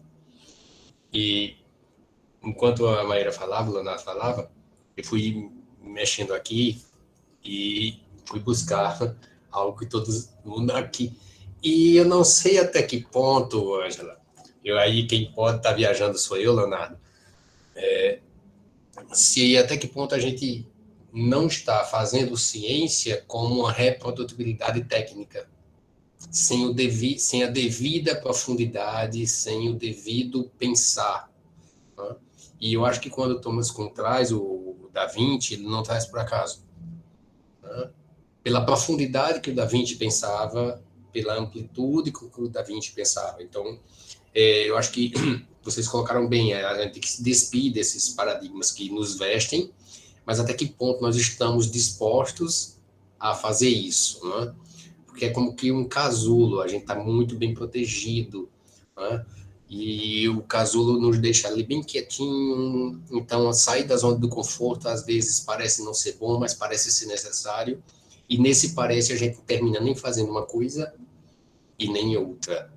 Speaker 6: E enquanto a Maíra falava, o Leonardo falava, eu fui mexendo aqui e fui buscar algo que todo mundo aqui. E eu não sei até que ponto, Ângela, quem pode estar viajando sou eu, Leonardo, se até que ponto a gente não está fazendo ciência como uma reprodutibilidade técnica, sem a devida profundidade, sem o devido pensar. Né? E eu acho que quando o Thomas Kuhn traz o Da Vinci, ele não traz por acaso. Né? pela profundidade que o Da Vinci pensava, pela amplitude que o Da Vinci pensava. Então, eu acho que vocês colocaram bem, a gente tem que se despir desses paradigmas que nos vestem, mas até que ponto nós estamos dispostos a fazer isso, né? Porque é como que um casulo, a gente está muito bem protegido, né? E o casulo nos deixa ali bem quietinho, então sair da zona do conforto às vezes parece não ser bom, mas parece ser necessário, e nesse parece a gente termina nem fazendo uma coisa e nem outra.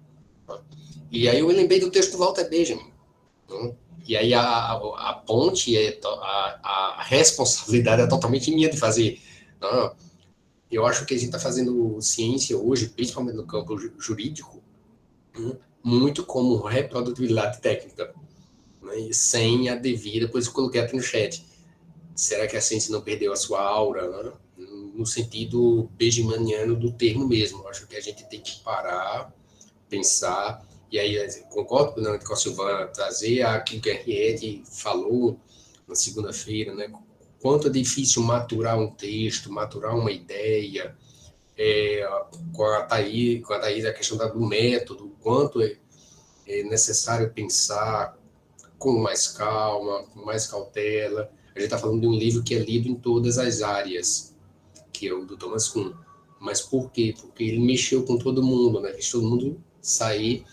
Speaker 6: E aí eu lembrei do texto do Walter Benjamin, né? E aí a ponte, a responsabilidade é totalmente minha de fazer. Não, eu acho que a gente está fazendo ciência hoje, principalmente no campo jurídico, muito como reprodutibilidade técnica, né? E sem a devida, depois eu coloquei aqui no chat, será que a ciência não perdeu a sua aura, né? No sentido benjaminiano do termo mesmo. Eu acho que a gente tem que parar, pensar, e aí concordo com a Silvana, trazer aquilo que a Henriette falou na segunda-feira, né? Quanto é difícil maturar um texto, maturar uma ideia, com a Thaís, a questão do método, quanto é necessário pensar com mais calma, com mais cautela. A gente está falando de um livro que é lido em todas as áreas, que é o do Thomas Kuhn. Mas por quê? Porque ele mexeu com todo mundo, né? Fez todo mundo sair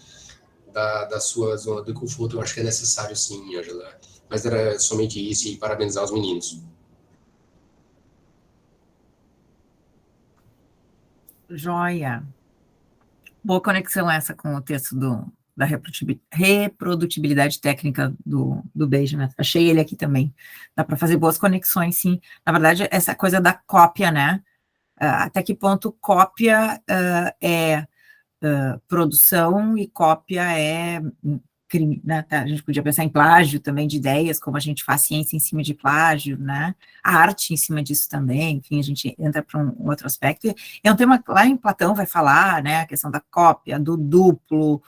Speaker 6: da sua zona de conforto. Eu acho que é necessário sim, Angela. Mas era somente isso, e parabenizar os meninos.
Speaker 1: Joia. Boa conexão essa com o texto da reprodutibilidade técnica do Benjamin. Achei ele aqui também. Dá para fazer boas conexões, sim. Na verdade, essa coisa da cópia, né? Até que ponto cópia é produção e cópia é crime, né? A gente podia pensar em plágio também de ideias, como a gente faz ciência em cima de plágio, né? A arte em cima disso também, enfim, a gente entra para um outro aspecto. É um tema, lá em Platão vai falar, né? A questão da cópia, do duplo,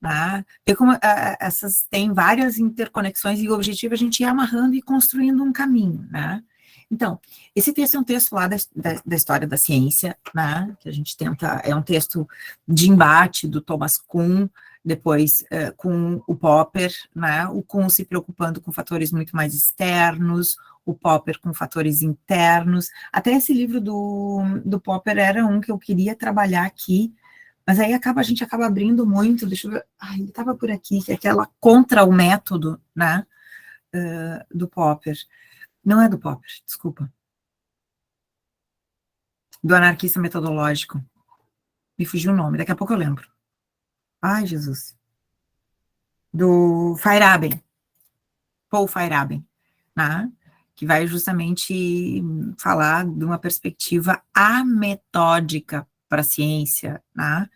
Speaker 1: né? Tem como essas tem várias interconexões e o objetivo é a gente ir amarrando e construindo um caminho, né? Então, esse texto é um texto lá da história da ciência, né, que a gente tenta, é um texto de embate do Thomas Kuhn, depois com o Popper, né, o Kuhn se preocupando com fatores muito mais externos, o Popper com fatores internos. Até esse livro do Popper era um que eu queria trabalhar aqui, mas aí a gente acaba abrindo muito, deixa eu ver, ele estava por aqui, que é aquela contra o método, né, do Popper. Não é do Popper, desculpa. Do anarquista metodológico. Me fugiu o nome, daqui a pouco eu lembro. Ai, Jesus. Do Feyerabend. Paul Feyerabend, né? Que vai justamente falar de uma perspectiva ametódica para a ciência, né?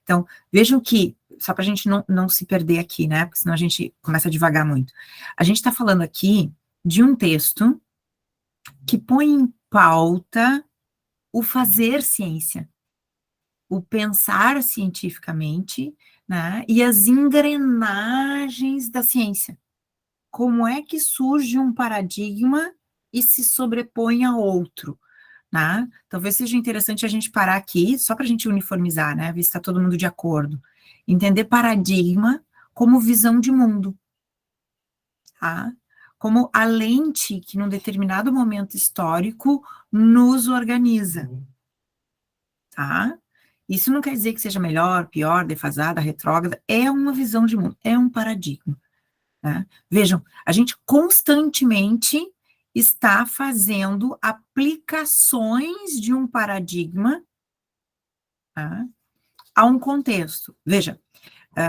Speaker 1: Então, vejam que, só para a gente não se perder aqui, né? Porque senão a gente começa a divagar muito. A gente está falando aqui de um texto que põe em pauta o fazer ciência, o pensar cientificamente, né, e as engrenagens da ciência. Como é que surge um paradigma e se sobrepõe a outro, né? Talvez seja interessante a gente parar aqui, só para a gente uniformizar, né, ver se está todo mundo de acordo. Entender paradigma como visão de mundo, tá? Como a lente que, num determinado momento histórico, nos organiza, tá? Isso não quer dizer que seja melhor, pior, defasada, retrógrada, é uma visão de mundo, é um paradigma, né? Vejam, a gente constantemente está fazendo aplicações de um paradigma, tá, a um contexto. Veja,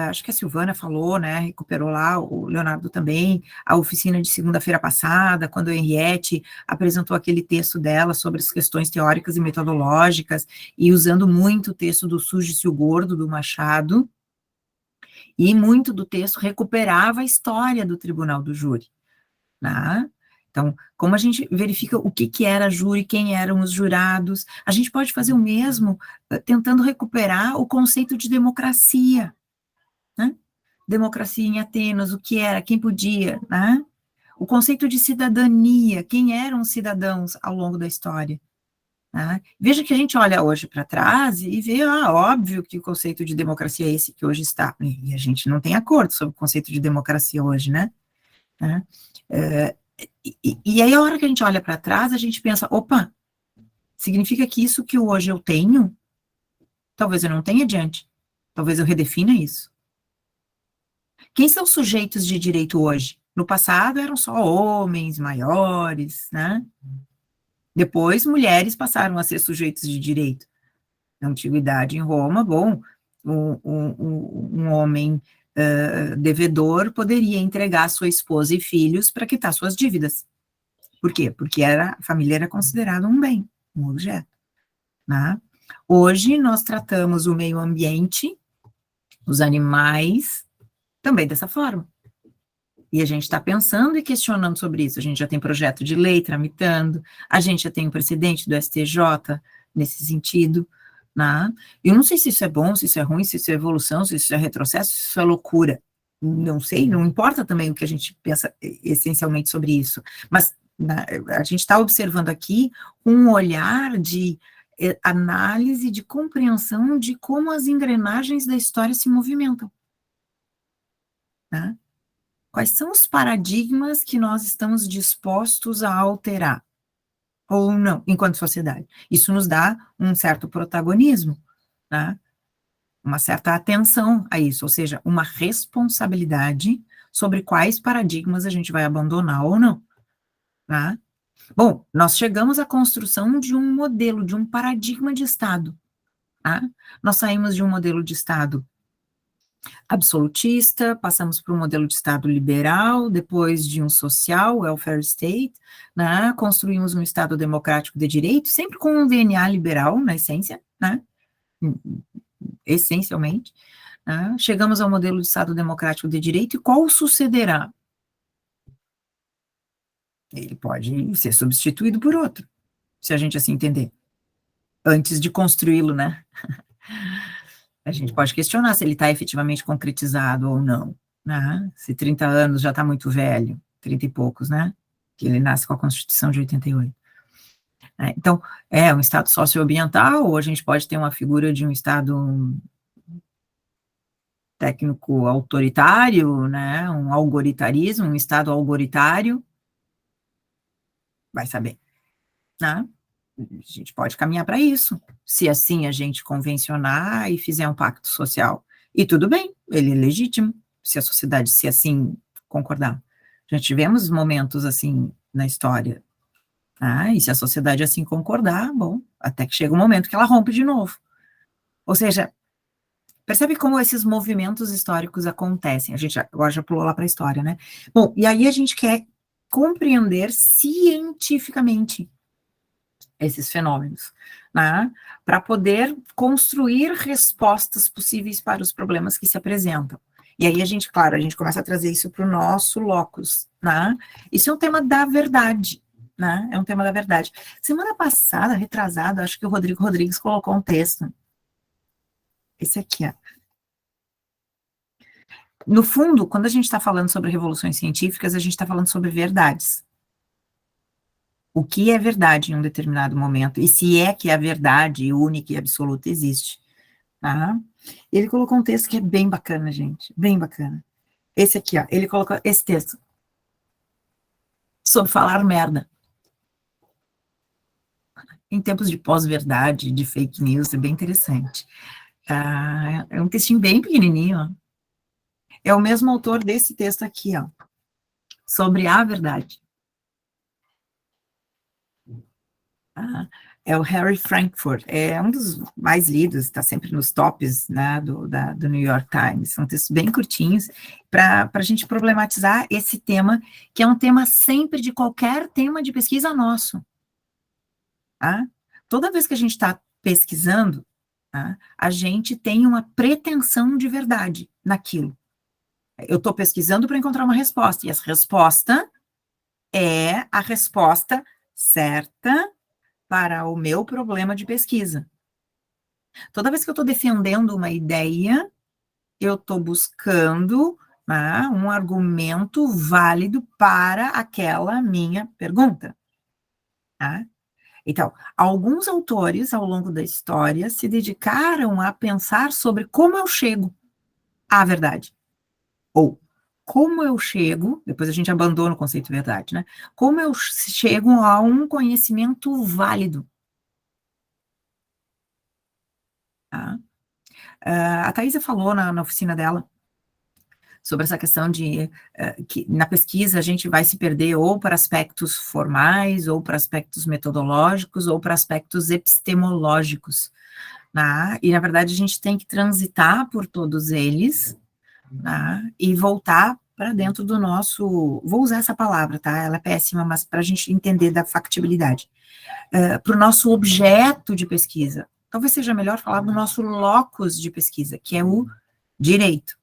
Speaker 1: acho que a Silvana falou, né, recuperou lá, o Leonardo também, a oficina de segunda-feira passada, quando a Henriette apresentou aquele texto dela sobre as questões teóricas e metodológicas, e usando muito o texto do Surge-se o Gordo, do Machado, e muito do texto recuperava a história do Tribunal do Júri, né? Então, como a gente verifica o que era júri, quem eram os jurados, a gente pode fazer o mesmo tentando recuperar o conceito de democracia, né? Democracia em Atenas, o que era, quem podia, né? O conceito de cidadania, quem eram os cidadãos ao longo da história, Tá? Veja que a gente olha hoje para trás e vê, óbvio que o conceito de democracia é esse que hoje está, e a gente não tem acordo sobre o conceito de democracia hoje, né? E aí, a hora que a gente olha para trás, a gente pensa, opa, significa que isso que hoje eu tenho, talvez eu não tenha adiante, talvez eu redefina isso. Quem são os sujeitos de direito hoje? No passado eram só homens maiores, né? Depois, mulheres passaram a ser sujeitos de direito. Na antiguidade, em Roma, bom, um homem devedor poderia entregar sua esposa e filhos para quitar suas dívidas. Por quê? Porque a família era considerada um bem, um objeto. Né? Hoje, nós tratamos o meio ambiente, os animais, também dessa forma. E a gente está pensando e questionando sobre isso. A gente já tem projeto de lei tramitando, a gente já tem um precedente do STJ nesse sentido, né? Eu não sei se isso é bom, se isso é ruim, se isso é evolução, se isso é retrocesso, se isso é loucura. Não sei, não importa também o que a gente pensa essencialmente sobre isso. Mas a gente está observando aqui um olhar de análise, de compreensão de como as engrenagens da história se movimentam. Né? Quais são os paradigmas que nós estamos dispostos a alterar? Ou não, enquanto sociedade? Isso nos dá um certo protagonismo, né? Uma certa atenção a isso, ou seja, uma responsabilidade sobre quais paradigmas a gente vai abandonar ou não. Né? Bom, nós chegamos à construção de um modelo, de um paradigma de Estado. Tá? Nós saímos de um modelo de Estado absolutista, passamos para um modelo de Estado liberal, depois de um social, welfare state, né, construímos um Estado democrático de direito, sempre com um DNA liberal, na essência, né, essencialmente, né, chegamos ao modelo de Estado democrático de direito, e qual sucederá? Ele pode ser substituído por outro, se a gente assim entender, antes de construí-lo, né? A gente pode questionar se ele está efetivamente concretizado ou não, né? Se 30 anos já está muito velho, 30 e poucos, né? Que ele nasce com a Constituição de 88. Então, é um Estado socioambiental, ou a gente pode ter uma figura de um Estado técnico autoritário, né? Um algoritarismo, um Estado algoritário, vai saber, né? A gente pode caminhar para isso, se assim a gente convencionar e fizer um pacto social. E tudo bem, ele é legítimo, se a sociedade, se assim concordar. Já tivemos momentos assim na história, e se a sociedade assim concordar, bom, até que chega um momento que ela rompe de novo. Ou seja, percebe como esses movimentos históricos acontecem? A gente agora já pulou lá para a história, né? Bom, e aí a gente quer compreender cientificamente esses fenômenos, né, para poder construir respostas possíveis para os problemas que se apresentam. E aí a gente, claro, a gente começa a trazer isso para o nosso locus, né? Isso é um tema da verdade, né? É um tema da verdade. Semana passada, retrasada, acho que o Rodrigo Rodrigues colocou um texto. Esse aqui, ó. No fundo, quando a gente está falando sobre revoluções científicas, a gente está falando sobre verdades. O que é verdade em um determinado momento, e se é que a verdade única e absoluta existe. Tá? Ele colocou um texto que é bem bacana, gente, bem bacana. Esse aqui, ó, ele colocou esse texto, sobre falar merda. Em tempos de pós-verdade, de fake news, é bem interessante. É um textinho bem pequenininho, ó. É o mesmo autor desse texto aqui, ó, sobre a verdade. É o Harry Frankfurt, é um dos mais lidos, está sempre nos tops, né, do New York Times, são textos bem curtinhos, para a gente problematizar esse tema, que é um tema sempre de qualquer tema de pesquisa nosso. Tá? Toda vez que a gente está pesquisando, tá, a gente tem uma pretensão de verdade naquilo. Eu estou pesquisando para encontrar uma resposta, e essa resposta é a resposta certa para o meu problema de pesquisa. Toda vez que eu estou defendendo uma ideia, eu estou buscando um argumento válido para aquela minha pergunta. Tá? Então, alguns autores, ao longo da história, se dedicaram a pensar sobre como eu chego à verdade. Ou como eu chego, depois a gente abandona o conceito de verdade, né? Como eu chego a um conhecimento válido. Tá? A Thaisa falou na oficina dela sobre essa questão de que na pesquisa a gente vai se perder ou para aspectos formais, ou para aspectos metodológicos, ou para aspectos epistemológicos, né? E, na verdade, a gente tem que transitar por todos eles, né? E voltar para dentro do nosso... Vou usar essa palavra, tá? Ela é péssima, mas para a gente entender da factibilidade. Para o nosso objeto de pesquisa. Talvez seja melhor falar do nosso locus de pesquisa, que é o direito.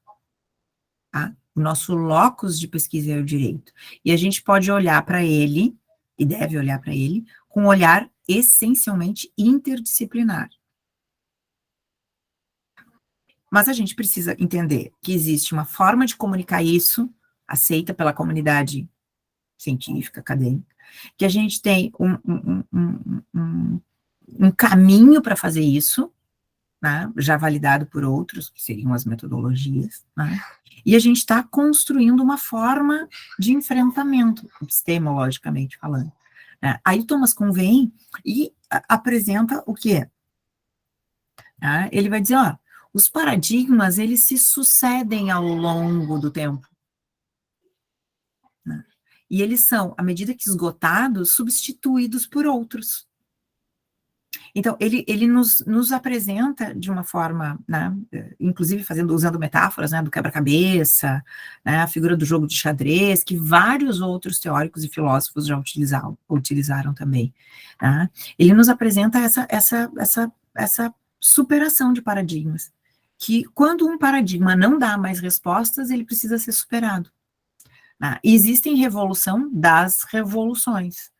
Speaker 1: Tá? O nosso locus de pesquisa é o direito. E a gente pode olhar para ele, e deve olhar para ele, com um olhar essencialmente interdisciplinar. Mas a gente precisa entender que existe uma forma de comunicar isso, aceita pela comunidade científica, acadêmica, que a gente tem um caminho para fazer isso, né, já validado por outros, que seriam as metodologias, né, e a gente está construindo uma forma de enfrentamento, epistemologicamente falando. Né. Aí o Thomas Kuhn vem e apresenta o quê? Ele vai dizer, ó, os paradigmas, eles se sucedem ao longo do tempo. Né, e eles são, à medida que esgotados, substituídos por outros. Então, ele nos apresenta de uma forma, né, inclusive usando metáforas, né, do quebra-cabeça, né, a figura do jogo de xadrez, que vários outros teóricos e filósofos já utilizaram também. Né? Ele nos apresenta essa superação de paradigmas, que quando um paradigma não dá mais respostas, ele precisa ser superado. Né? E existem revolução das revoluções.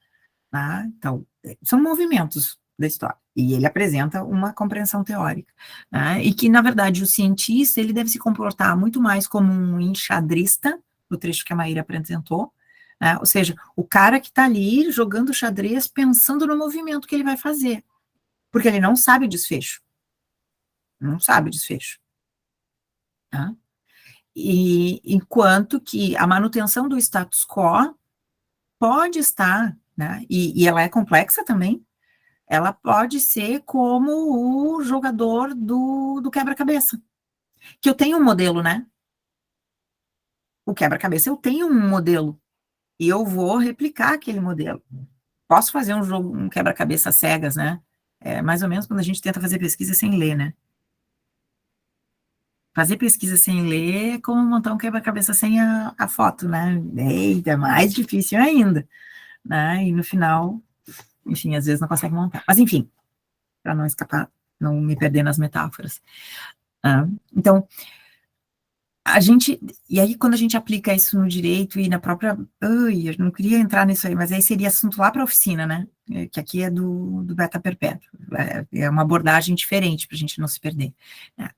Speaker 1: Né? Então, são movimentos da história, e ele apresenta uma compreensão teórica, né? E que, na verdade, o cientista, ele deve se comportar muito mais como um enxadrista, no trecho que a Maíra apresentou, né? Ou seja, o cara que está ali jogando xadrez, pensando no movimento que ele vai fazer, porque ele não sabe o desfecho, não sabe o desfecho, tá? E enquanto que a manutenção do status quo pode estar, né, e ela é complexa também, ela pode ser como o jogador do quebra-cabeça, que eu tenho um modelo, né? O quebra-cabeça, eu tenho um modelo, e eu vou replicar aquele modelo. Posso fazer um quebra-cabeça cegas, né? É mais ou menos quando a gente tenta fazer pesquisa sem ler, né? Fazer pesquisa sem ler é como montar um quebra-cabeça sem a foto, né? Eita, é mais difícil ainda, né? E no final, enfim, às vezes não consegue montar. Mas, enfim, para não escapar, não me perder nas metáforas. Então, e aí quando a gente aplica isso no direito e na própria, eu não queria entrar nisso aí, mas aí seria assunto lá para a oficina, né, que aqui é do Beta Perpétuo, é uma abordagem diferente para a gente não se perder, né?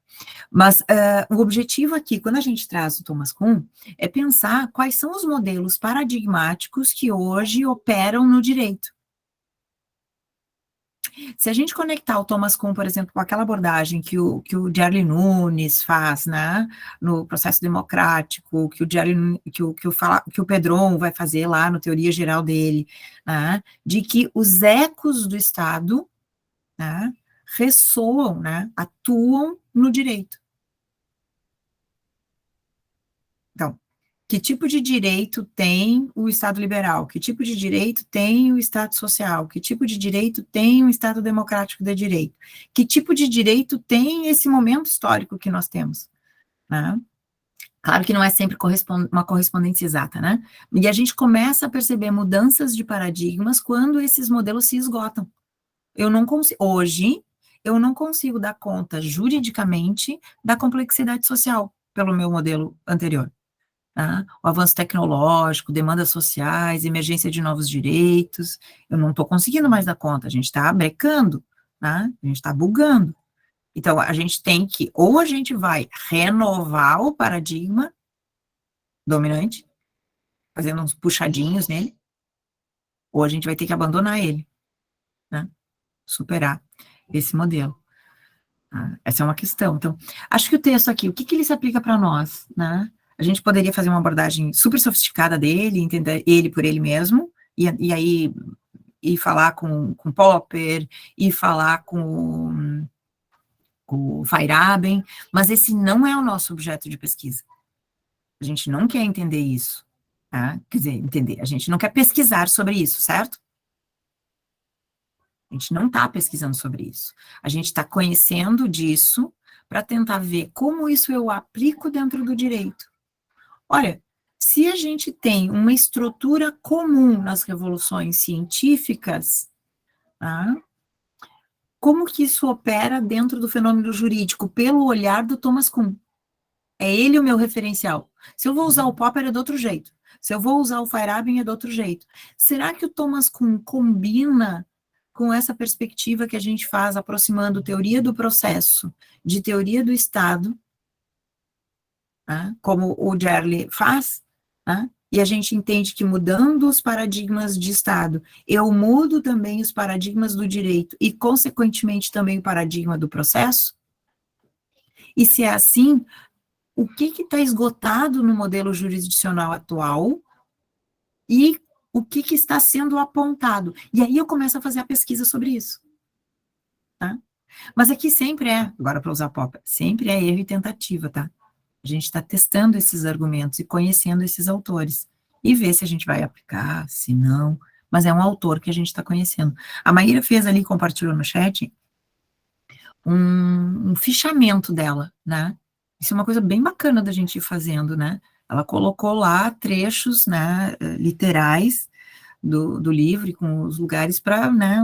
Speaker 1: Mas o objetivo aqui, quando a gente traz o Thomas Kuhn, é pensar quais são os modelos paradigmáticos que hoje operam no direito. Se a gente conectar o Thomas Kuhn, por exemplo, com aquela abordagem que o Gerli Nunes faz, né, no processo democrático, que o Pedron vai fazer lá no Teoria Geral dele, né, de que os ecos do Estado, né, ressoam, né, atuam no direito. Então, que tipo de direito tem o Estado liberal? Que tipo de direito tem o Estado social? Que tipo de direito tem o Estado democrático de direito? Que tipo de direito tem esse momento histórico que nós temos? Né? Claro que não é sempre uma correspondência exata, né? E a gente começa a perceber mudanças de paradigmas quando esses modelos se esgotam. Hoje, eu não consigo dar conta juridicamente da complexidade social pelo meu modelo anterior. Tá? O avanço tecnológico, demandas sociais, emergência de novos direitos, eu não estou conseguindo mais dar conta, a gente está brecando, né? A gente está bugando. Então, a gente tem que, ou a gente vai renovar o paradigma dominante, fazendo uns puxadinhos nele, ou a gente vai ter que abandonar ele, né? superar esse modelo. Essa é uma questão. Então, acho que o texto aqui, o que ele se aplica para nós, né? A gente poderia fazer uma abordagem super sofisticada dele, entender ele por ele mesmo, e aí falar com Popper, e falar com o Feyerabend, mas esse não é o nosso objeto de pesquisa. A gente não quer entender isso, tá? Quer dizer, entender, a gente não quer pesquisar sobre isso, certo? A gente não está pesquisando sobre isso. A gente está conhecendo disso para tentar ver como isso eu aplico dentro do direito. Olha, se a gente tem uma estrutura comum nas revoluções científicas, tá? Como que isso opera dentro do fenômeno jurídico, pelo olhar do Thomas Kuhn? É ele o meu referencial. Se eu vou usar o Popper, é de outro jeito. Se eu vou usar o Feyerabend, é de outro jeito. Será que o Thomas Kuhn combina com essa perspectiva que a gente faz, aproximando teoria do processo de teoria do Estado, tá? Como o Gerli faz, tá? E a gente entende que mudando os paradigmas de Estado, eu mudo também os paradigmas do direito e, consequentemente, também o paradigma do processo? E se é assim, o que está esgotado no modelo jurisdicional atual e o que está sendo apontado? E aí eu começo a fazer a pesquisa sobre isso. Tá? Mas aqui sempre agora para usar Popper, sempre é erro e tentativa, tá? A gente está testando esses argumentos e conhecendo esses autores, e ver se a gente vai aplicar, se não, mas é um autor que a gente está conhecendo. A Maíra fez ali, compartilhou no chat, um fichamento dela, né? Isso é uma coisa bem bacana da gente ir fazendo, né? Ela colocou lá trechos, né, literais do livro, com os lugares para, né,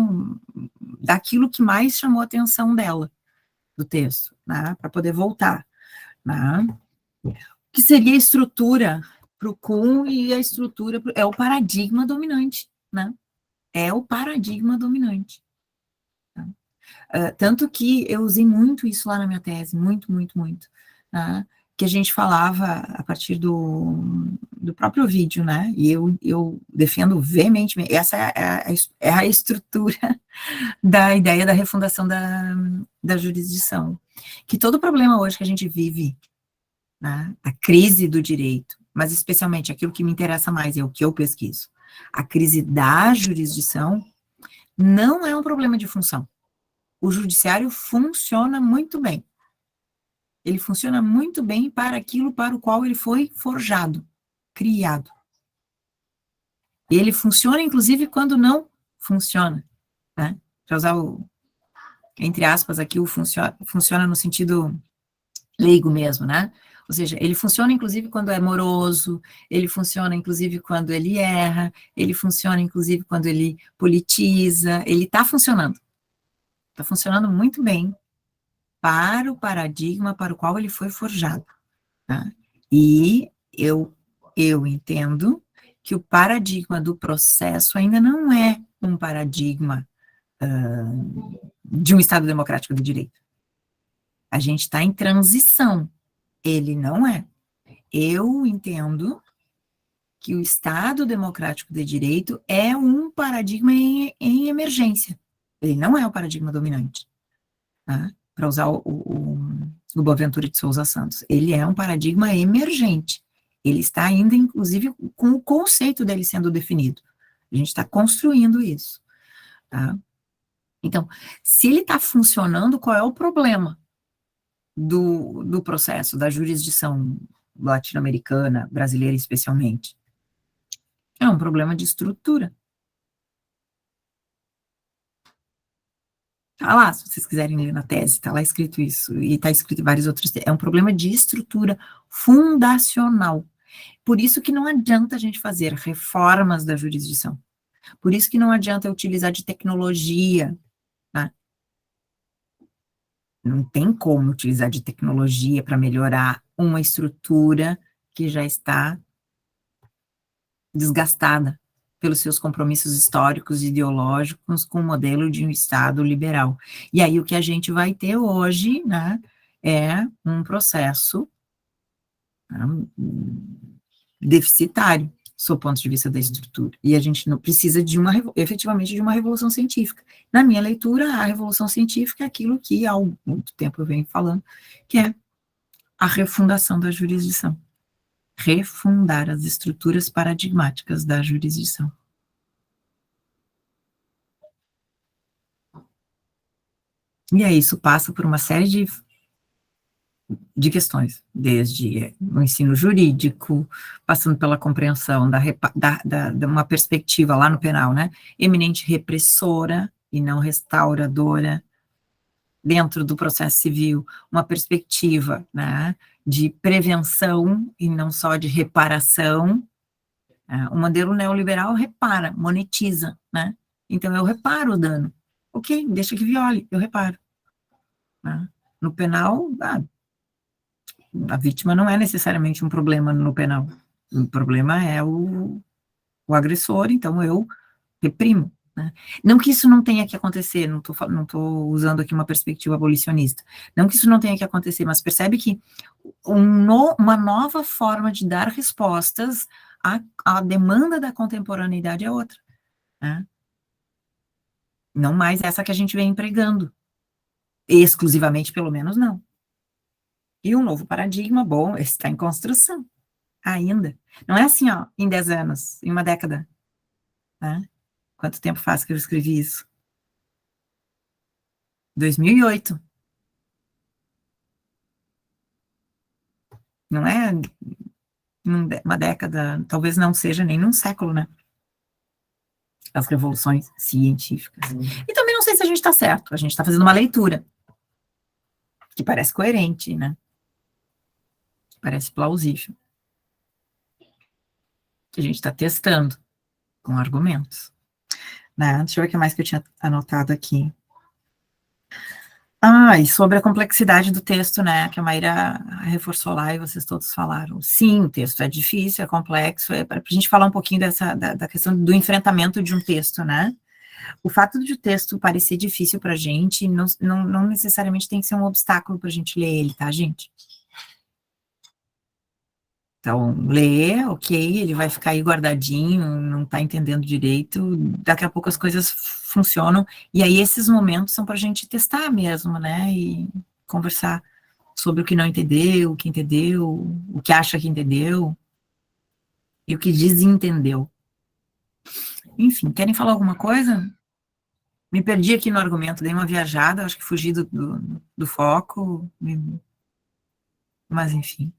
Speaker 1: daquilo que mais chamou a atenção dela, do texto, né, para poder voltar, né? Que seria a estrutura para o Kuhn, e a estrutura é o paradigma dominante, né? É o paradigma dominante. Tá? Tanto que eu usei muito isso lá na minha tese, muito, né? Que a gente falava a partir do próprio vídeo, né? E eu defendo veementemente, essa é a estrutura da ideia da refundação da jurisdição. Que todo problema hoje que a gente vive, né, a crise do direito, mas especialmente aquilo que me interessa mais, é o que eu pesquiso, a crise da jurisdição, não é um problema de função. O judiciário funciona muito bem. Ele funciona muito bem para aquilo para o qual ele foi forjado, criado. Ele funciona, inclusive, quando não funciona, né? Para usar entre aspas, aqui, o funciona no sentido leigo mesmo, né? Ou seja, ele funciona, inclusive, quando é moroso, ele funciona, inclusive, quando ele erra, ele funciona, inclusive, quando ele politiza, ele está funcionando muito bem para o paradigma para o qual ele foi forjado, tá? E eu entendo que o paradigma do processo ainda não é um paradigma de um Estado democrático de direito. A gente está em transição. Ele não é. Eu entendo que o Estado democrático de direito é um paradigma em emergência. Ele não é o paradigma dominante. Tá? Para usar o Boaventura de Souza Santos. Ele é um paradigma emergente. Ele está ainda, inclusive, com o conceito dele sendo definido. A gente está construindo isso. Tá? Então, se ele está funcionando, qual é o problema do processo, da jurisdição latino-americana, brasileira especialmente? É um problema de estrutura. Tá lá, se vocês quiserem ler na tese, tá lá escrito isso, e tá escrito em vários outros, é um problema de estrutura fundacional. Por isso que não adianta a gente fazer reformas da jurisdição. Por isso que não adianta utilizar de tecnologia, tá? Não tem como utilizar de tecnologia para melhorar uma estrutura que já está desgastada pelos seus compromissos históricos e ideológicos com o modelo de um Estado liberal. E aí o que a gente vai ter hoje, né, é um processo deficitário, sob o ponto de vista da estrutura. E a gente não precisa de efetivamente de uma revolução científica. Na minha leitura, a revolução científica é aquilo que há muito tempo eu venho falando, que é a refundação da jurisdição. Refundar as estruturas paradigmáticas da jurisdição. E aí isso passa por uma série de questões, desde o ensino jurídico, passando pela compreensão de uma perspectiva lá no penal, né, eminente repressora e não restauradora, dentro do processo civil, uma perspectiva, né, de prevenção e não só de reparação. O modelo neoliberal repara, monetiza, né, então eu reparo o dano, ok, deixa que viole, eu reparo, né? No penal, a vítima não é necessariamente um problema no penal. O problema é o agressor, então eu reprimo, né? Não que isso não tenha que acontecer, não estou usando aqui uma perspectiva abolicionista, não que isso não tenha que acontecer, mas percebe que uma nova forma de dar respostas à demanda da contemporaneidade é outra, né? Não mais essa que a gente vem empregando, exclusivamente, pelo menos, não. E um novo paradigma, bom, está em construção, ainda. Não é assim, ó, em 10 anos, em uma década, né? Quanto tempo faz que eu escrevi isso? 2008. Não é uma década, talvez não seja nem num século, né? As revoluções científicas. E também não sei se a gente está certo, a gente está fazendo uma leitura que parece coerente, né? Parece plausível. Que a gente está testando com argumentos. Né? Deixa eu ver o que mais que eu tinha anotado aqui. E sobre a complexidade do texto, né, que a Maíra reforçou lá e vocês todos falaram. Sim, o texto é difícil, é complexo, para a gente falar um pouquinho da questão do enfrentamento de um texto, né? O fato de o texto parecer difícil para a gente não necessariamente tem que ser um obstáculo para a gente ler ele, tá, gente? Então, ler, ok, ele vai ficar aí guardadinho, não está entendendo direito, daqui a pouco as coisas funcionam, e aí esses momentos são para a gente testar mesmo, né, e conversar sobre o que não entendeu, o que entendeu, o que acha que entendeu, e o que desentendeu. Enfim, querem falar alguma coisa? Me perdi aqui no argumento, dei uma viajada, acho que fugi do foco, mas enfim.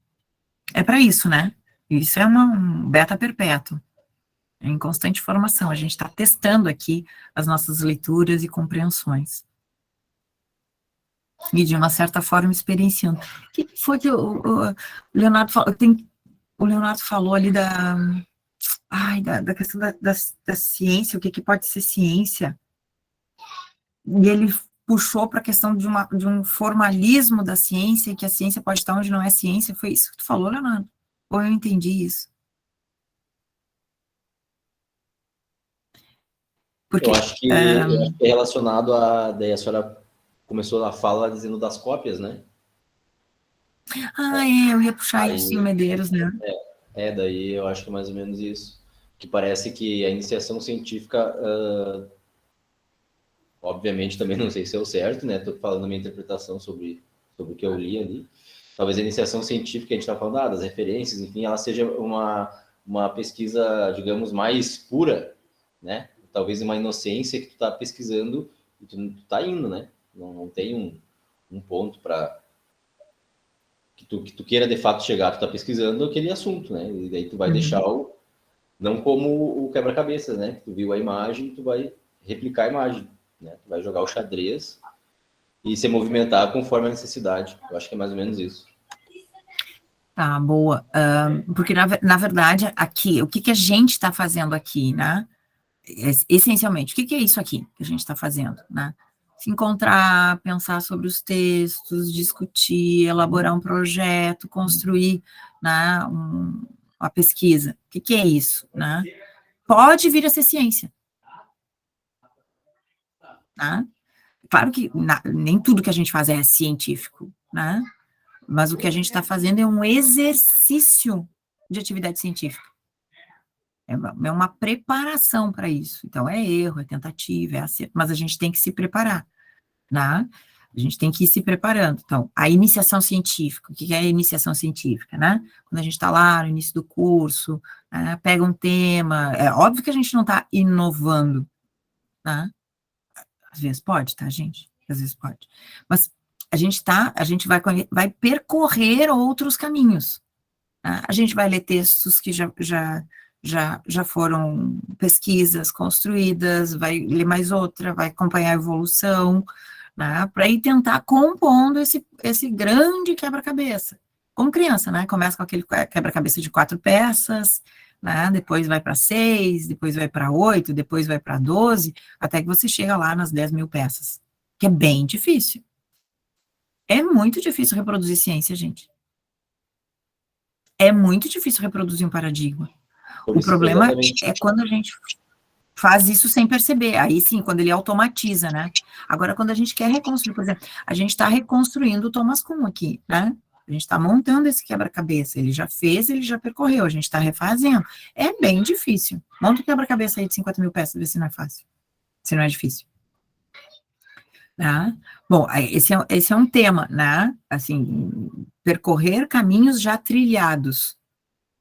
Speaker 1: É para isso, né? Isso é um beta perpétuo, é em constante formação. A gente está testando aqui as nossas leituras e compreensões. E, de uma certa forma, experienciando. O que foi que o Leonardo falou? O Leonardo falou ali da questão da ciência, o que pode ser ciência. E ele puxou para a questão de um formalismo da ciência, e que a ciência pode estar onde não é ciência. Foi isso que tu falou, Leonardo? Ou eu entendi isso? Porque,
Speaker 3: eu acho que é relacionado daí a senhora começou a fala dizendo das cópias, né?
Speaker 1: Eu ia puxar isso no Medeiros, né?
Speaker 3: Daí eu acho que é mais ou menos isso. Que parece que a iniciação científica, obviamente também não sei se é o certo, né? Estou falando a minha interpretação sobre o que eu li ali. Talvez a iniciação científica, a gente está falando das referências, enfim, ela seja uma pesquisa, digamos, mais pura, né? Talvez uma inocência que tu está pesquisando e tu está indo, né? Não tem um ponto para que tu queira de fato chegar, tu está pesquisando aquele assunto, né? E daí tu vai deixar não como o quebra-cabeças, né? Tu viu a imagem, tu vai replicar a imagem, né? Tu vai jogar o xadrez e se movimentar conforme a necessidade. Eu acho que é mais ou menos isso.
Speaker 1: Tá, boa. Porque, na verdade, aqui, o que a gente está fazendo aqui, né? Essencialmente, o que é isso aqui que a gente está fazendo, né? Se encontrar, pensar sobre os textos, discutir, elaborar um projeto, construir, né, uma pesquisa. O que é isso, né? Pode vir a ser ciência. Né? Claro que nem tudo que a gente faz é científico, né? Mas o que a gente está fazendo é um exercício de atividade científica. É uma preparação para isso. Então, é erro, é tentativa, é acerto, mas a gente tem que se preparar, né? A gente tem que ir se preparando. Então, a iniciação científica, o que é a iniciação científica, né? Quando a gente está lá no início do curso, pega um tema, é óbvio que a gente não está inovando, né? Às vezes pode, tá, gente? Às vezes pode. Mas a gente vai percorrer outros caminhos, né? A gente vai ler textos que já foram pesquisas construídas, vai ler mais outra, vai acompanhar a evolução, né, para ir tentar compondo esse grande quebra-cabeça. Como criança, né? Começa com aquele quebra-cabeça de 4 peças, né? Depois vai para 6, depois vai para 8, depois vai para 12, até que você chega lá nas 10.000 peças, que é bem difícil. É muito difícil reproduzir ciência, gente. É muito difícil reproduzir um paradigma. O problema é quando a gente faz isso sem perceber, aí sim, quando ele automatiza, né? Agora, quando a gente quer reconstruir, por exemplo, a gente está reconstruindo o Thomas Kuhn aqui, né? A gente está montando esse quebra-cabeça, ele já fez, ele já percorreu, a gente está refazendo. É bem difícil. Monta o quebra-cabeça aí de 50.000 peças, vê se não é fácil, se não é difícil. Tá? Bom, esse é um tema, né? Assim, percorrer caminhos já trilhados,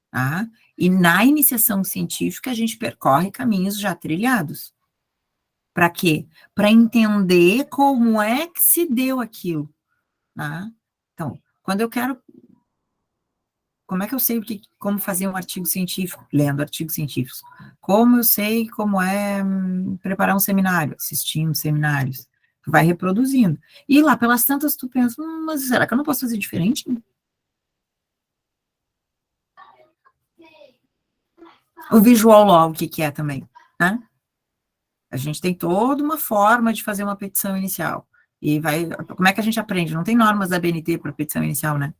Speaker 1: tá? E na iniciação científica, a gente percorre caminhos já trilhados. Para quê? Para entender como é que se deu aquilo, tá? Então, quando eu quero... Como é que eu sei como fazer um artigo científico? Lendo artigos científicos. Como eu sei como é preparar um seminário? Assistindo seminários. Tu vai reproduzindo. E lá pelas tantas tu pensa, mas será que eu não posso fazer diferente? O visual law, o que é também, né? A gente tem toda uma forma de fazer uma petição inicial. E como é que a gente aprende? Não tem normas da BNT para petição inicial, né?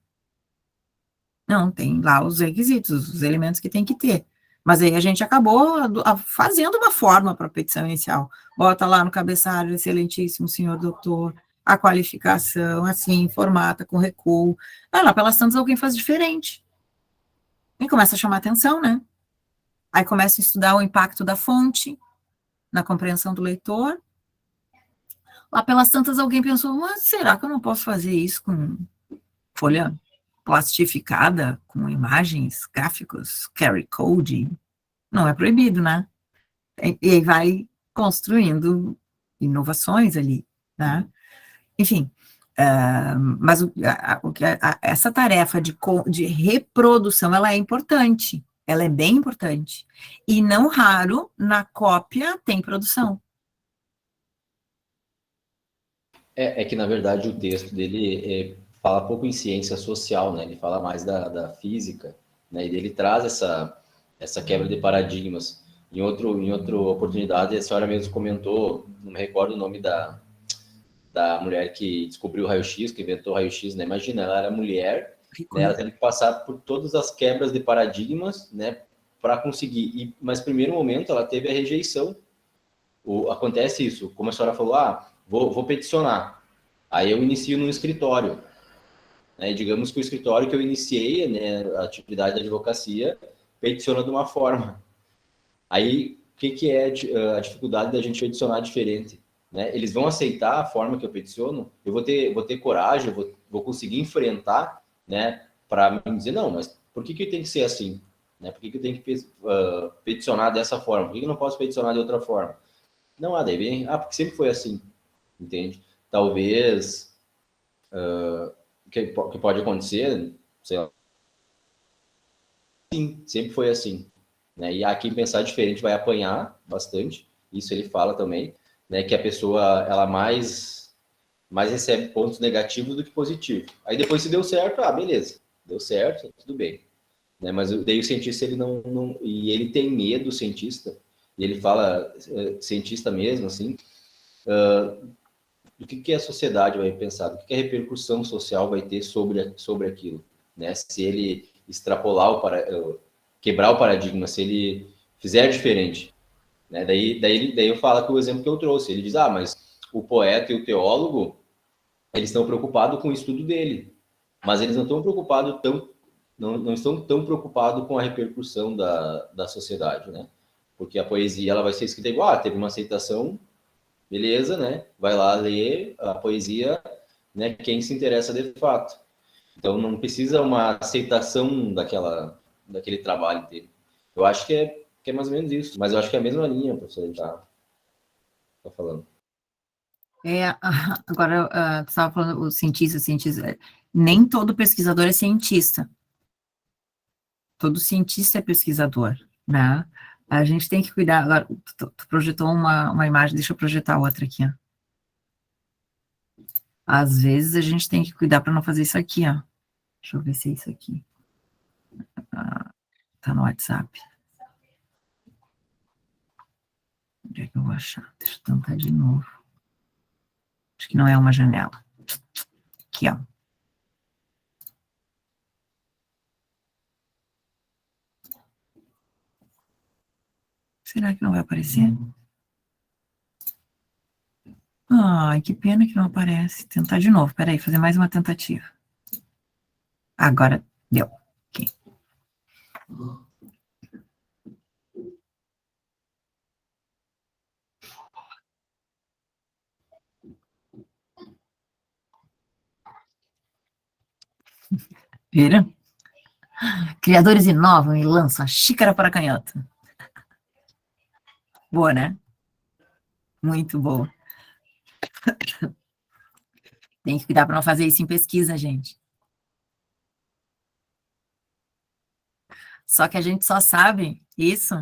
Speaker 1: Não, tem lá os requisitos, os elementos que tem que ter. Mas aí a gente acabou fazendo uma forma para a petição inicial. Bota lá no cabeçalho, excelentíssimo senhor doutor, a qualificação, assim, formata, com recuo. Lá pelas tantas alguém faz diferente. E começa a chamar atenção, né? Aí começa a estudar o impacto da fonte na compreensão do leitor. Lá pelas tantas alguém pensou, mas será que eu não posso fazer isso com folha plastificada, com imagens, gráficos, carry code? Não é proibido, né? E aí vai construindo inovações ali, né? Enfim, mas essa tarefa de reprodução, ela é importante. Ela é bem importante. E não raro, na cópia tem produção.
Speaker 3: É que, na verdade, o texto dele fala pouco em ciência social, né? Ele fala mais da física, né? E ele traz essa quebra de paradigmas. Em outra oportunidade, a senhora mesmo comentou, não me recordo o nome da mulher que descobriu o raio-x, que inventou o raio-x, né? Imagina, ela era mulher, né? Ela teve que passar por todas as quebras de paradigmas, né? Para conseguir. Mas, no primeiro momento, ela teve a rejeição. Acontece isso, como a senhora falou, vou peticionar. Aí eu inicio no escritório. Né? Digamos que o escritório que eu iniciei, né, a atividade da advocacia, peticiona de uma forma. Aí, o que é a dificuldade da gente peticionar diferente? Né? Eles vão aceitar a forma que eu peticiono? Eu vou ter coragem, vou conseguir enfrentar, né, para me dizer, não, mas por que tem que ser assim? Né? Por que eu tenho que peticionar dessa forma? Por que eu não posso peticionar de outra forma? Não, daí vem, porque sempre foi assim, entende? Talvez, o que pode acontecer, sei lá, sim, sempre foi assim, né? E quem pensar diferente vai apanhar bastante, isso ele fala também, né? Que a pessoa, ela mais recebe pontos negativos do que positivos. Aí depois se deu certo, beleza, deu certo, tudo bem. Né? Mas daí o cientista, ele não... E ele tem medo, o cientista, e ele fala, cientista mesmo, assim, do que a sociedade vai pensar, do que a repercussão social vai ter sobre aquilo, né? Se ele extrapolar, quebrar o paradigma, se ele fizer diferente, né? Daí eu falo que o exemplo que eu trouxe, ele diz, mas o poeta e o teólogo, eles estão preocupados com o estudo dele, mas eles não estão preocupados não estão tão preocupados com a repercussão da sociedade, né? Porque a poesia ela vai ser escrita igual, teve uma aceitação, beleza, né? Vai lá ler a poesia, né? Quem se interessa de fato. Então não precisa uma aceitação daquele trabalho dele. Eu acho que é mais ou menos isso, mas eu acho que é a mesma linha, professor, ele tá falando.
Speaker 1: Agora, tu estava falando, o cientista, nem todo pesquisador é cientista. Todo cientista é pesquisador, né? A gente tem que cuidar. Agora, tu projetou uma imagem, deixa eu projetar outra aqui, ó. Às vezes a gente tem que cuidar para não fazer isso aqui, ó. Deixa eu ver se é isso aqui. Tá no WhatsApp. Onde é que eu vou achar? Deixa eu tentar de novo. Acho que não é uma janela. Aqui, ó. Será que não vai aparecer? Ai, que pena que não aparece. Tentar de novo. Peraí, fazer mais uma tentativa. Agora deu. Ok. Viram? Criadores inovam e lançam a xícara para canhota. Boa, né? Muito boa. Tem que cuidar para não fazer isso em pesquisa, gente. Só que a gente só sabe isso,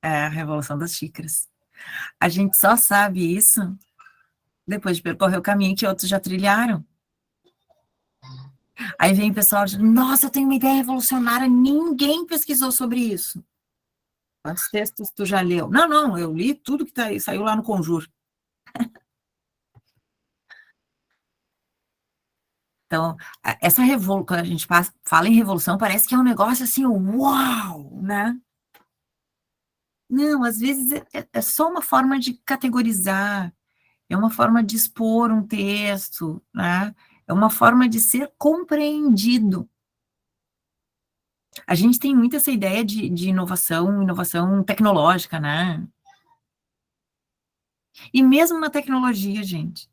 Speaker 1: é a revolução das xícaras. A gente só sabe isso depois de percorrer o caminho que outros já trilharam. Aí vem o pessoal e diz, nossa, eu tenho uma ideia revolucionária, ninguém pesquisou sobre isso. Quantos textos tu já leu? Não, eu li tudo que saiu lá no Conjur. Então, essa revolução, quando a gente fala em revolução, parece que é um negócio assim, uau, né? Não, às vezes é só uma forma de categorizar, é uma forma de expor um texto, né? É uma forma de ser compreendido. A gente tem muito essa ideia de inovação tecnológica, né? E mesmo na tecnologia, gente,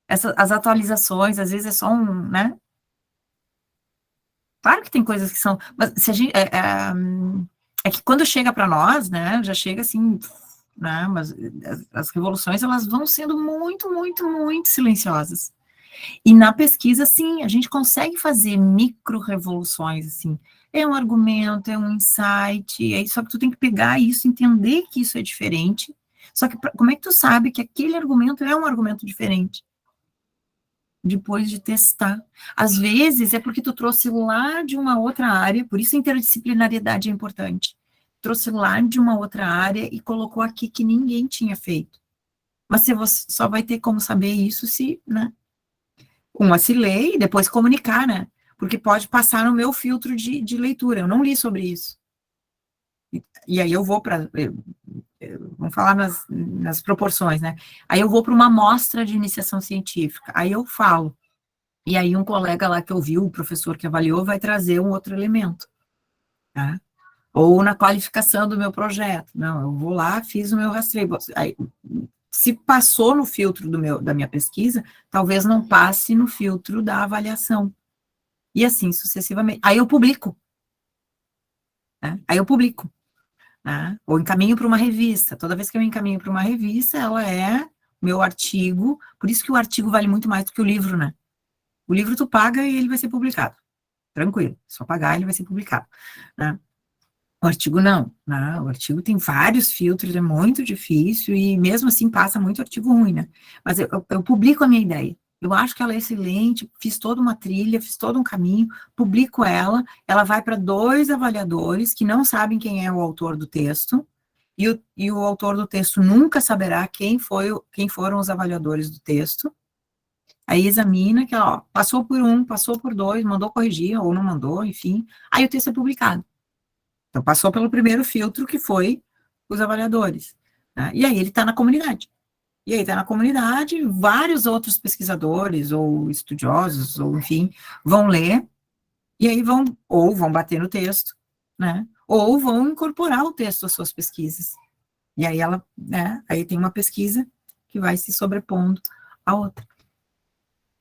Speaker 1: as atualizações, às vezes é só né? Claro que tem coisas que são, mas se a gente, é que quando chega para nós, né, já chega assim, né, mas as revoluções, elas vão sendo muito, muito, muito silenciosas. E na pesquisa, sim, a gente consegue fazer micro-revoluções, assim, é um argumento, é um insight, só que tu tem que pegar isso, entender que isso é diferente, só que como é que tu sabe que aquele argumento é um argumento diferente? Depois de testar. Às vezes é porque tu trouxe lá de uma outra área, por isso a interdisciplinariedade é importante. Trouxe lá de uma outra área e colocou aqui que ninguém tinha feito. Mas você só vai ter como saber isso se, né? Se ler e depois comunicar, né? Porque pode passar no meu filtro de leitura. Eu não li sobre isso. E aí eu vou para... Vamos falar nas proporções, né? Aí eu vou para uma amostra de iniciação científica. Aí eu falo. E aí um colega lá que ouviu, o professor que avaliou, vai trazer um outro elemento. Tá? Ou na qualificação do meu projeto. Não, eu vou lá, fiz o meu rastreio. Aí, se passou no filtro da minha pesquisa, talvez não passe no filtro da avaliação. E assim sucessivamente. Aí eu publico. Né? Aí eu publico. Né? Ou encaminho para uma revista. Toda vez que eu encaminho para uma revista, ela é meu artigo. Por isso que o artigo vale muito mais do que o livro, né? O livro tu paga e ele vai ser publicado. Tranquilo. Só pagar ele vai ser publicado. Né? O artigo não. Né? O artigo tem vários filtros, é muito difícil e mesmo assim passa muito artigo ruim, né? Mas eu publico a minha ideia. Eu acho que ela é excelente, fiz toda uma trilha, fiz todo um caminho, publico ela vai para 2 avaliadores que não sabem quem é o autor do texto, e o autor do texto nunca saberá quem foram os avaliadores do texto. Aí examina que, ó, passou por 1, passou por 2, mandou corrigir, ou não mandou, enfim, aí o texto é publicado. Então, passou pelo primeiro filtro, que foi os avaliadores. Né? E aí ele está na comunidade. E aí está na comunidade, vários outros pesquisadores, ou estudiosos, ou enfim, vão ler, E aí vão bater no texto, né? Ou vão incorporar o texto às suas pesquisas. E aí né? Aí tem uma pesquisa que vai se sobrepondo à outra.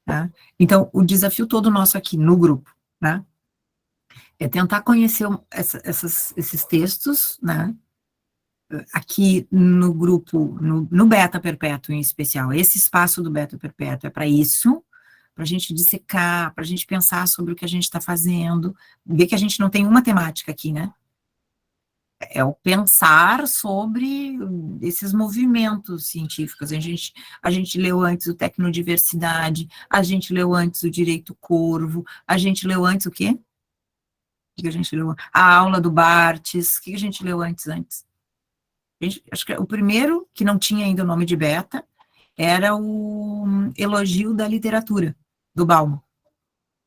Speaker 1: Tá? Então, o desafio todo nosso aqui no grupo, né? É tentar conhecer esses textos, né? Aqui no grupo, no Beta Perpétuo em especial, esse espaço do Beta Perpétuo é para isso, para a gente dissecar, para a gente pensar sobre o que a gente está fazendo, ver que a gente não tem uma temática aqui, né? É o pensar sobre esses movimentos científicos. A gente leu antes o Tecnodiversidade, a gente leu antes o Direito Corvo, a gente leu antes o quê? O que a gente leu? A aula do Barthes, o que a gente leu antes? Acho que o primeiro, que não tinha ainda o nome de Beta, era o Elogio da Literatura, do Bauman.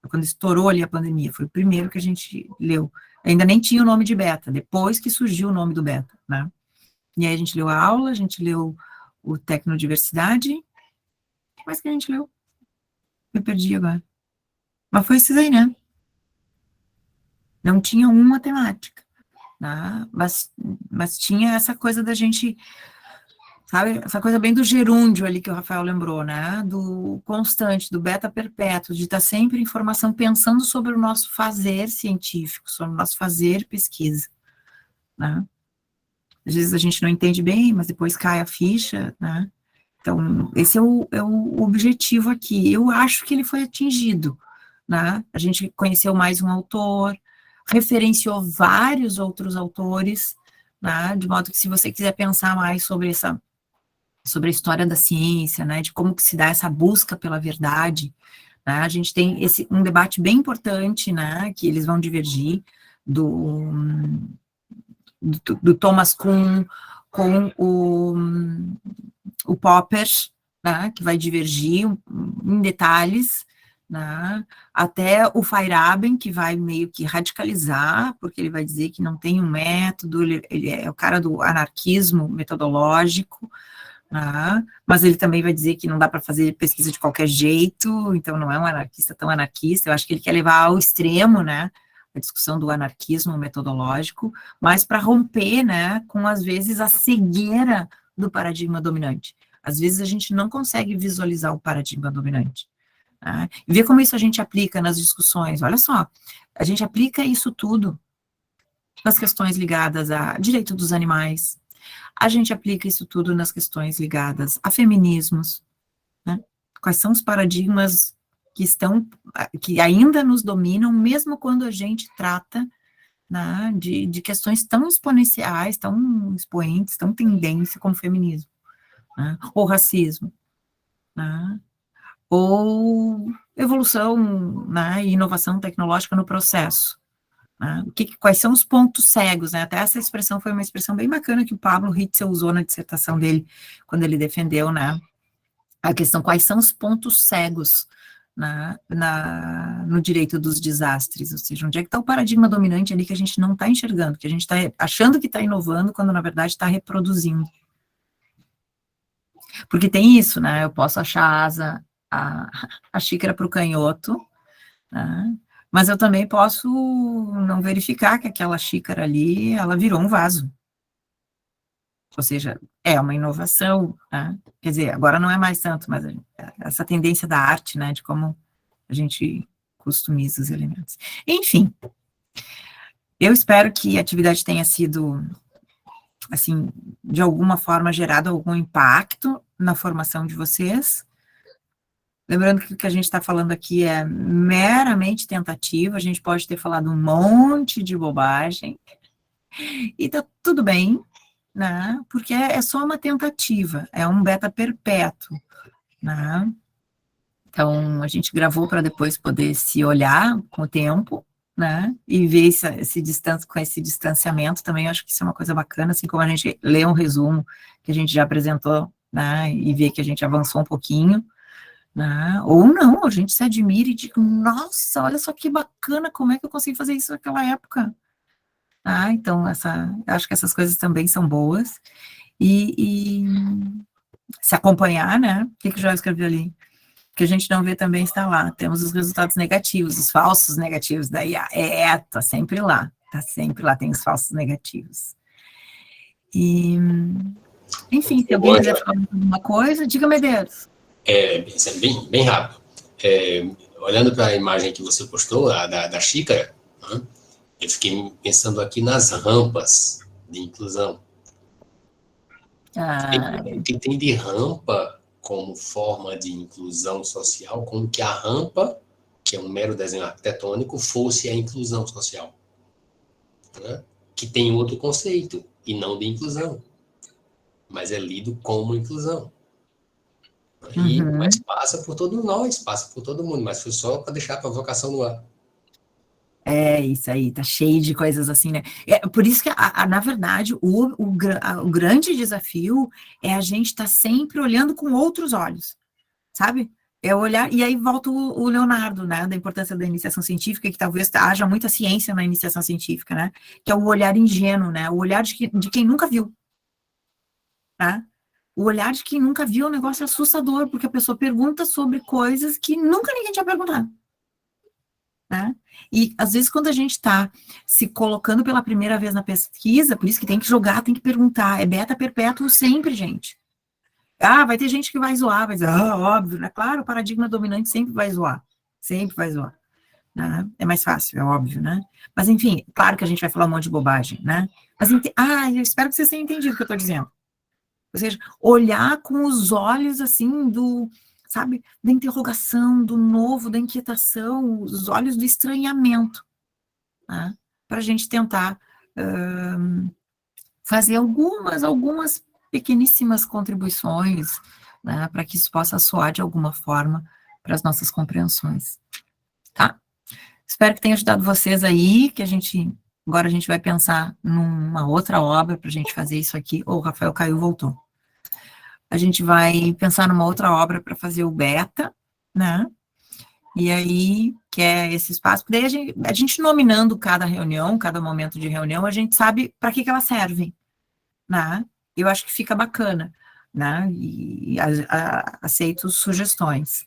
Speaker 1: Quando estourou ali a pandemia, foi o primeiro que a gente leu. Ainda nem tinha o nome de Beta, depois que surgiu o nome do Beta, né? E aí a gente leu a aula, a gente leu o Tecnodiversidade. O que mais que a gente leu? Me perdi agora. Mas foi esses aí, né? Não tinha uma temática, né? Mas tinha essa coisa da gente, sabe, essa coisa bem do gerúndio ali que o Rafael lembrou, né, do constante, do beta perpétuo, de estar sempre em formação, pensando sobre o nosso fazer científico, sobre o nosso fazer pesquisa, né. Às vezes a gente não entende bem, mas depois cai a ficha, né. Então, esse é o objetivo aqui. Eu acho que ele foi atingido, né. A gente conheceu mais um autor, referenciou vários outros autores, né, de modo que se você quiser pensar mais sobre a história da ciência, né, de como que se dá essa busca pela verdade, né, a gente tem um debate bem importante, né, que eles vão divergir, do Thomas Kuhn com o Popper, né, que vai divergir em detalhes, né, até o Feyerabend, que vai meio que radicalizar, porque ele vai dizer que não tem um método, ele é o cara do anarquismo metodológico, né, mas ele também vai dizer que não dá para fazer pesquisa de qualquer jeito, então não é um anarquista tão anarquista. Eu acho que ele quer levar ao extremo, né, a discussão do anarquismo metodológico, mas para romper, né, com, às vezes, a cegueira do paradigma dominante. Às vezes a gente não consegue visualizar o paradigma dominante. Né? E ver como isso a gente aplica nas discussões. Olha só, a gente aplica isso tudo nas questões ligadas a direito dos animais, a gente aplica isso tudo nas questões ligadas a feminismos, né? Quais são os paradigmas que ainda nos dominam, mesmo quando a gente trata, né, de questões tão exponenciais, tão expoentes, tão tendência como feminismo, né? Ou racismo, né? Ou evolução, né, e inovação tecnológica no processo. Né? Quais são os pontos cegos, né? Até essa expressão foi uma expressão bem bacana que o Pablo Ritzel usou na dissertação dele, quando ele defendeu, né, a questão, quais são os pontos cegos, né, no direito dos desastres, ou seja, onde é que está o paradigma dominante ali que a gente não está enxergando, que a gente está achando que está inovando, quando na verdade está reproduzindo. Porque tem isso, né, eu posso achar a xícara para o canhoto, né, mas eu também posso não verificar que aquela xícara ali, ela virou um vaso. Ou seja, é uma inovação, né? Quer dizer, agora não é mais tanto, mas essa tendência da arte, né, de como a gente customiza os elementos. Enfim, eu espero que a atividade tenha sido, assim, de alguma forma gerado algum impacto na formação de vocês. Lembrando que o que a gente está falando aqui é meramente tentativa, a gente pode ter falado um monte de bobagem, e tá tudo bem, né? Porque é só uma tentativa, é um beta perpétuo, né? Então, a gente gravou para depois poder se olhar com o tempo, né? E ver com esse distanciamento também. Eu acho que isso é uma coisa bacana, assim como a gente lê um resumo que a gente já apresentou, né? E vê que a gente avançou um pouquinho, né? Ou não, a gente se admira e diz, nossa, olha só que bacana, como é que eu consegui fazer isso naquela época? Então, acho que essas coisas também são boas. E se acompanhar, né? O que o Joel escreveu ali? que a gente não vê também está lá. Temos os resultados negativos, os falsos negativos da IA. Tá sempre lá, tem os falsos negativos. E, enfim, se alguém quiser falar alguma coisa, diga, Medeiros.
Speaker 6: Bem rápido. Olhando para a imagem que você postou, da xícara, né, eu fiquei pensando aqui nas rampas de inclusão. O que tem de rampa como forma de inclusão social, como que a rampa, que é um mero desenho arquitetônico, fosse a inclusão social, né? Que tem outro conceito, e não de inclusão, mas é lido como inclusão. Mas passa por todos nós, passa por todo mundo, mas foi só para deixar a provocação no ar.
Speaker 1: Isso aí, tá cheio de coisas assim, né? Por isso que, na verdade, o grande desafio é a gente estar sempre olhando com outros olhos, sabe? É olhar, e aí volta o Leonardo, né, da importância da iniciação científica, que talvez haja muita ciência na iniciação científica, né? Que é o olhar ingênuo, né? O olhar de quem nunca viu, tá? O olhar de quem nunca viu é um negócio assustador, porque a pessoa pergunta sobre coisas que nunca ninguém tinha perguntado. Né? E, às vezes, quando a gente está se colocando pela primeira vez na pesquisa, por isso que tem que jogar, tem que perguntar, é beta perpétuo sempre, gente. Vai ter gente que vai zoar, vai dizer, óbvio, né? Claro, o paradigma dominante sempre vai zoar, né? É mais fácil, é óbvio, né? Mas, enfim, claro que a gente vai falar um monte de bobagem, né? Mas, eu espero que vocês tenham entendido o que eu estou dizendo. Ou seja, olhar com os olhos, assim, sabe, da interrogação, do novo, da inquietação, os olhos do estranhamento, né? Para a gente tentar fazer algumas pequeníssimas contribuições, né, para que isso possa soar de alguma forma para as nossas compreensões, tá? Espero que tenha ajudado vocês aí, que agora a gente vai pensar numa outra obra para a gente fazer isso aqui. O Rafael caiu, voltou. A gente vai pensar numa outra obra para fazer o beta, né? E aí, que é esse espaço, porque daí a gente nominando cada reunião, cada momento de reunião, a gente sabe para que elas servem, né? Eu acho que fica bacana, né? E aceito sugestões.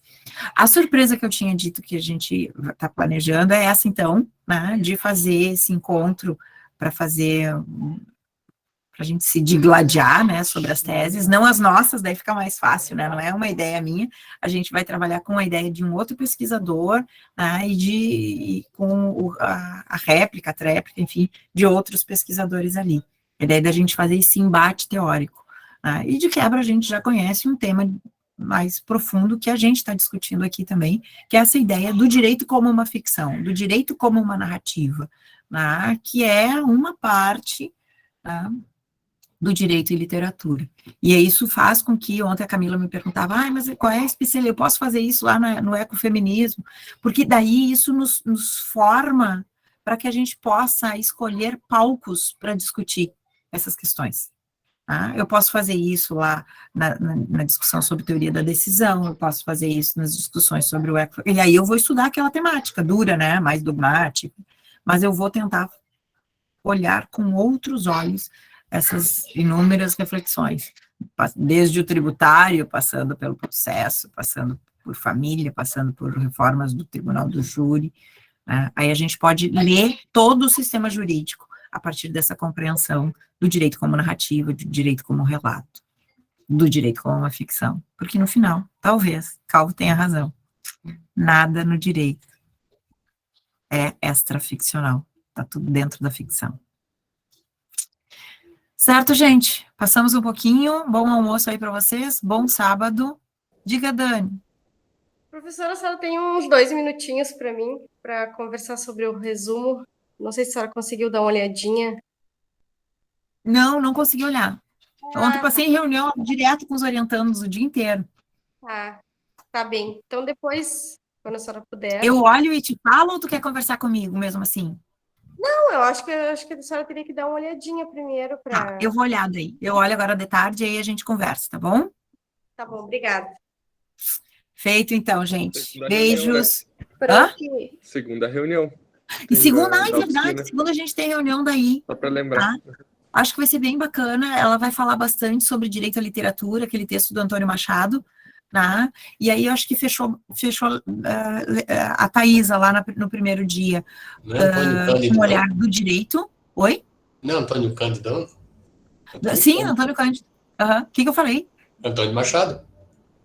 Speaker 1: A surpresa que eu tinha dito que a gente está planejando é essa, então, né? De fazer esse encontro para a gente se digladiar, né, sobre as teses, não as nossas, daí fica mais fácil, né, não é uma ideia minha, a gente vai trabalhar com a ideia de um outro pesquisador, né, com a réplica, a tréplica, enfim, de outros pesquisadores ali. A ideia da gente fazer esse embate teórico, né, e de quebra a gente já conhece um tema mais profundo que a gente está discutindo aqui também, que é essa ideia do direito como uma ficção, do direito como uma narrativa, né, que é uma parte, né, do direito e literatura. E isso faz com que, ontem a Camila me perguntava, mas qual é a especialidade? Eu posso fazer isso lá no ecofeminismo? Porque daí isso nos forma para que a gente possa escolher palcos para discutir essas questões. Tá? Eu posso fazer isso lá na discussão sobre teoria da decisão, eu posso fazer isso nas discussões sobre o ecofeminismo, e aí eu vou estudar aquela temática dura, né, mais dogmática, mas eu vou tentar olhar com outros olhos essas inúmeras reflexões, desde o tributário, passando pelo processo, passando por família, passando por reformas do tribunal do júri, né? Aí a gente pode ler todo o sistema jurídico a partir dessa compreensão do direito como narrativa, do direito como relato, do direito como uma ficção, porque no final, talvez, Calvo tenha razão, nada no direito é extraficcional, está tudo dentro da ficção. Certo, gente? Passamos um pouquinho. Bom almoço aí para vocês. Bom sábado. Diga, Dani.
Speaker 2: Professora, a senhora tem uns 2 minutinhos para mim, para conversar sobre o resumo. Não sei se a senhora conseguiu dar uma olhadinha.
Speaker 1: Não consegui olhar. Ontem passei em reunião direto com os orientandos o dia inteiro.
Speaker 2: Tá bem. Então, depois, quando a senhora puder...
Speaker 1: Eu olho e te falo ou tu quer conversar comigo mesmo assim?
Speaker 2: Não, eu acho que a senhora teria que dar uma olhadinha primeiro para...
Speaker 1: Tá, eu vou olhar daí. Eu olho agora de tarde e aí a gente conversa, tá bom?
Speaker 2: Tá bom, obrigada.
Speaker 1: Feito então, gente. Beijos.
Speaker 4: Segunda reunião.
Speaker 1: E segunda, é verdade, segunda a gente tem reunião daí.
Speaker 4: Só para lembrar.
Speaker 1: Tá? Acho que vai ser bem bacana. Ela vai falar bastante sobre direito à literatura, aquele texto do Antônio Machado, né? E aí eu acho que fechou a Thaisa lá no primeiro dia,
Speaker 6: Não é Antônio Cândido,
Speaker 1: com o
Speaker 6: não?
Speaker 1: olhar do direito. Oi?
Speaker 6: Não é Antônio Cândido, não?
Speaker 1: Sim, Antônio Cândido. O que eu falei?
Speaker 6: Antônio Machado.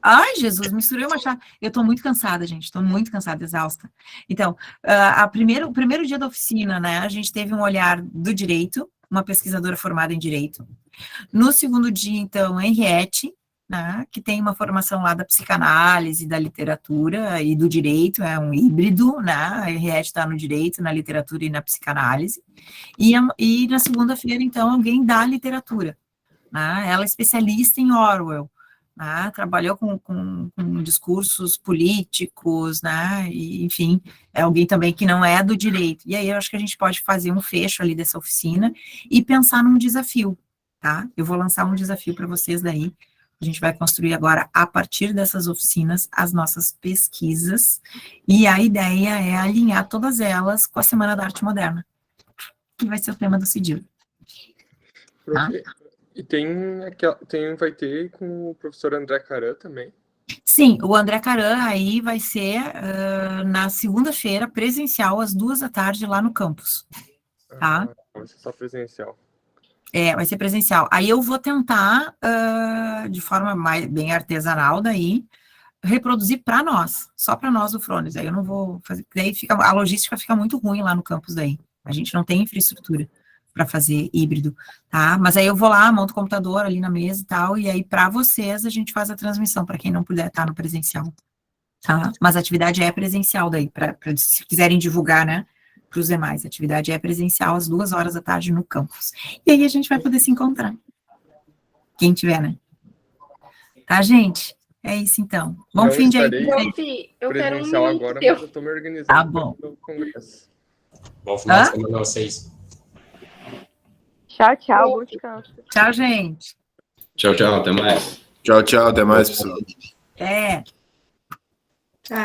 Speaker 1: Ai, Jesus, misturei o Machado. Eu tô muito cansada, gente, tô muito cansada, exausta. Então, o primeiro dia da oficina, né, a gente teve um olhar do direito, uma pesquisadora formada em direito. No segundo dia, então, Henriette, né, que tem uma formação lá da psicanálise, da literatura e do direito, é um híbrido, né, a Henriette está no direito, na literatura e na psicanálise. E na segunda-feira, então, alguém da literatura, né, ela é especialista em Orwell, né, trabalhou com discursos políticos, né, e, enfim, é alguém também que não é do direito. E aí eu acho que a gente pode fazer um fecho ali dessa oficina e pensar num desafio, tá? Eu vou lançar um desafio para vocês daí. A gente vai construir agora, a partir dessas oficinas, as nossas pesquisas, e a ideia é alinhar todas elas com a Semana da Arte Moderna, que vai ser o tema do CIDIL. Tá?
Speaker 4: E vai ter com o professor André Caran também?
Speaker 1: Sim, o André Caran aí vai ser na segunda-feira, presencial, às 14h lá no campus, tá?
Speaker 4: Vai ser só presencial.
Speaker 1: Vai ser presencial. Aí eu vou tentar, de forma bem artesanal daí, reproduzir para nós, só para nós do Frones. Aí eu não vou fazer, daí a logística fica muito ruim lá no campus daí. A gente não tem infraestrutura para fazer híbrido, tá? Mas aí eu vou lá, monto o computador ali na mesa e tal, e aí para vocês a gente faz a transmissão, para quem não puder estar no presencial, tá? Mas a atividade é presencial daí, para se quiserem divulgar, né, para os demais. A atividade é presencial às 14h no campus. E aí a gente vai poder se encontrar. Quem tiver, né? Tá, gente? É isso então. Bom
Speaker 4: Não
Speaker 1: fim de aí.
Speaker 2: Então, Fih, eu quero um
Speaker 4: presencial
Speaker 2: minuto
Speaker 4: agora,
Speaker 2: teu.
Speaker 4: mas eu tô me organizando
Speaker 1: Tá bom.
Speaker 4: pro congresso.
Speaker 6: Bom final de semana a vocês.
Speaker 2: Tchau, tchau. Bom descanso.
Speaker 1: Tchau, gente.
Speaker 3: Tchau, tchau, até mais.
Speaker 7: Tchau, tchau. Até mais, pessoal.
Speaker 1: É.
Speaker 5: Tchau.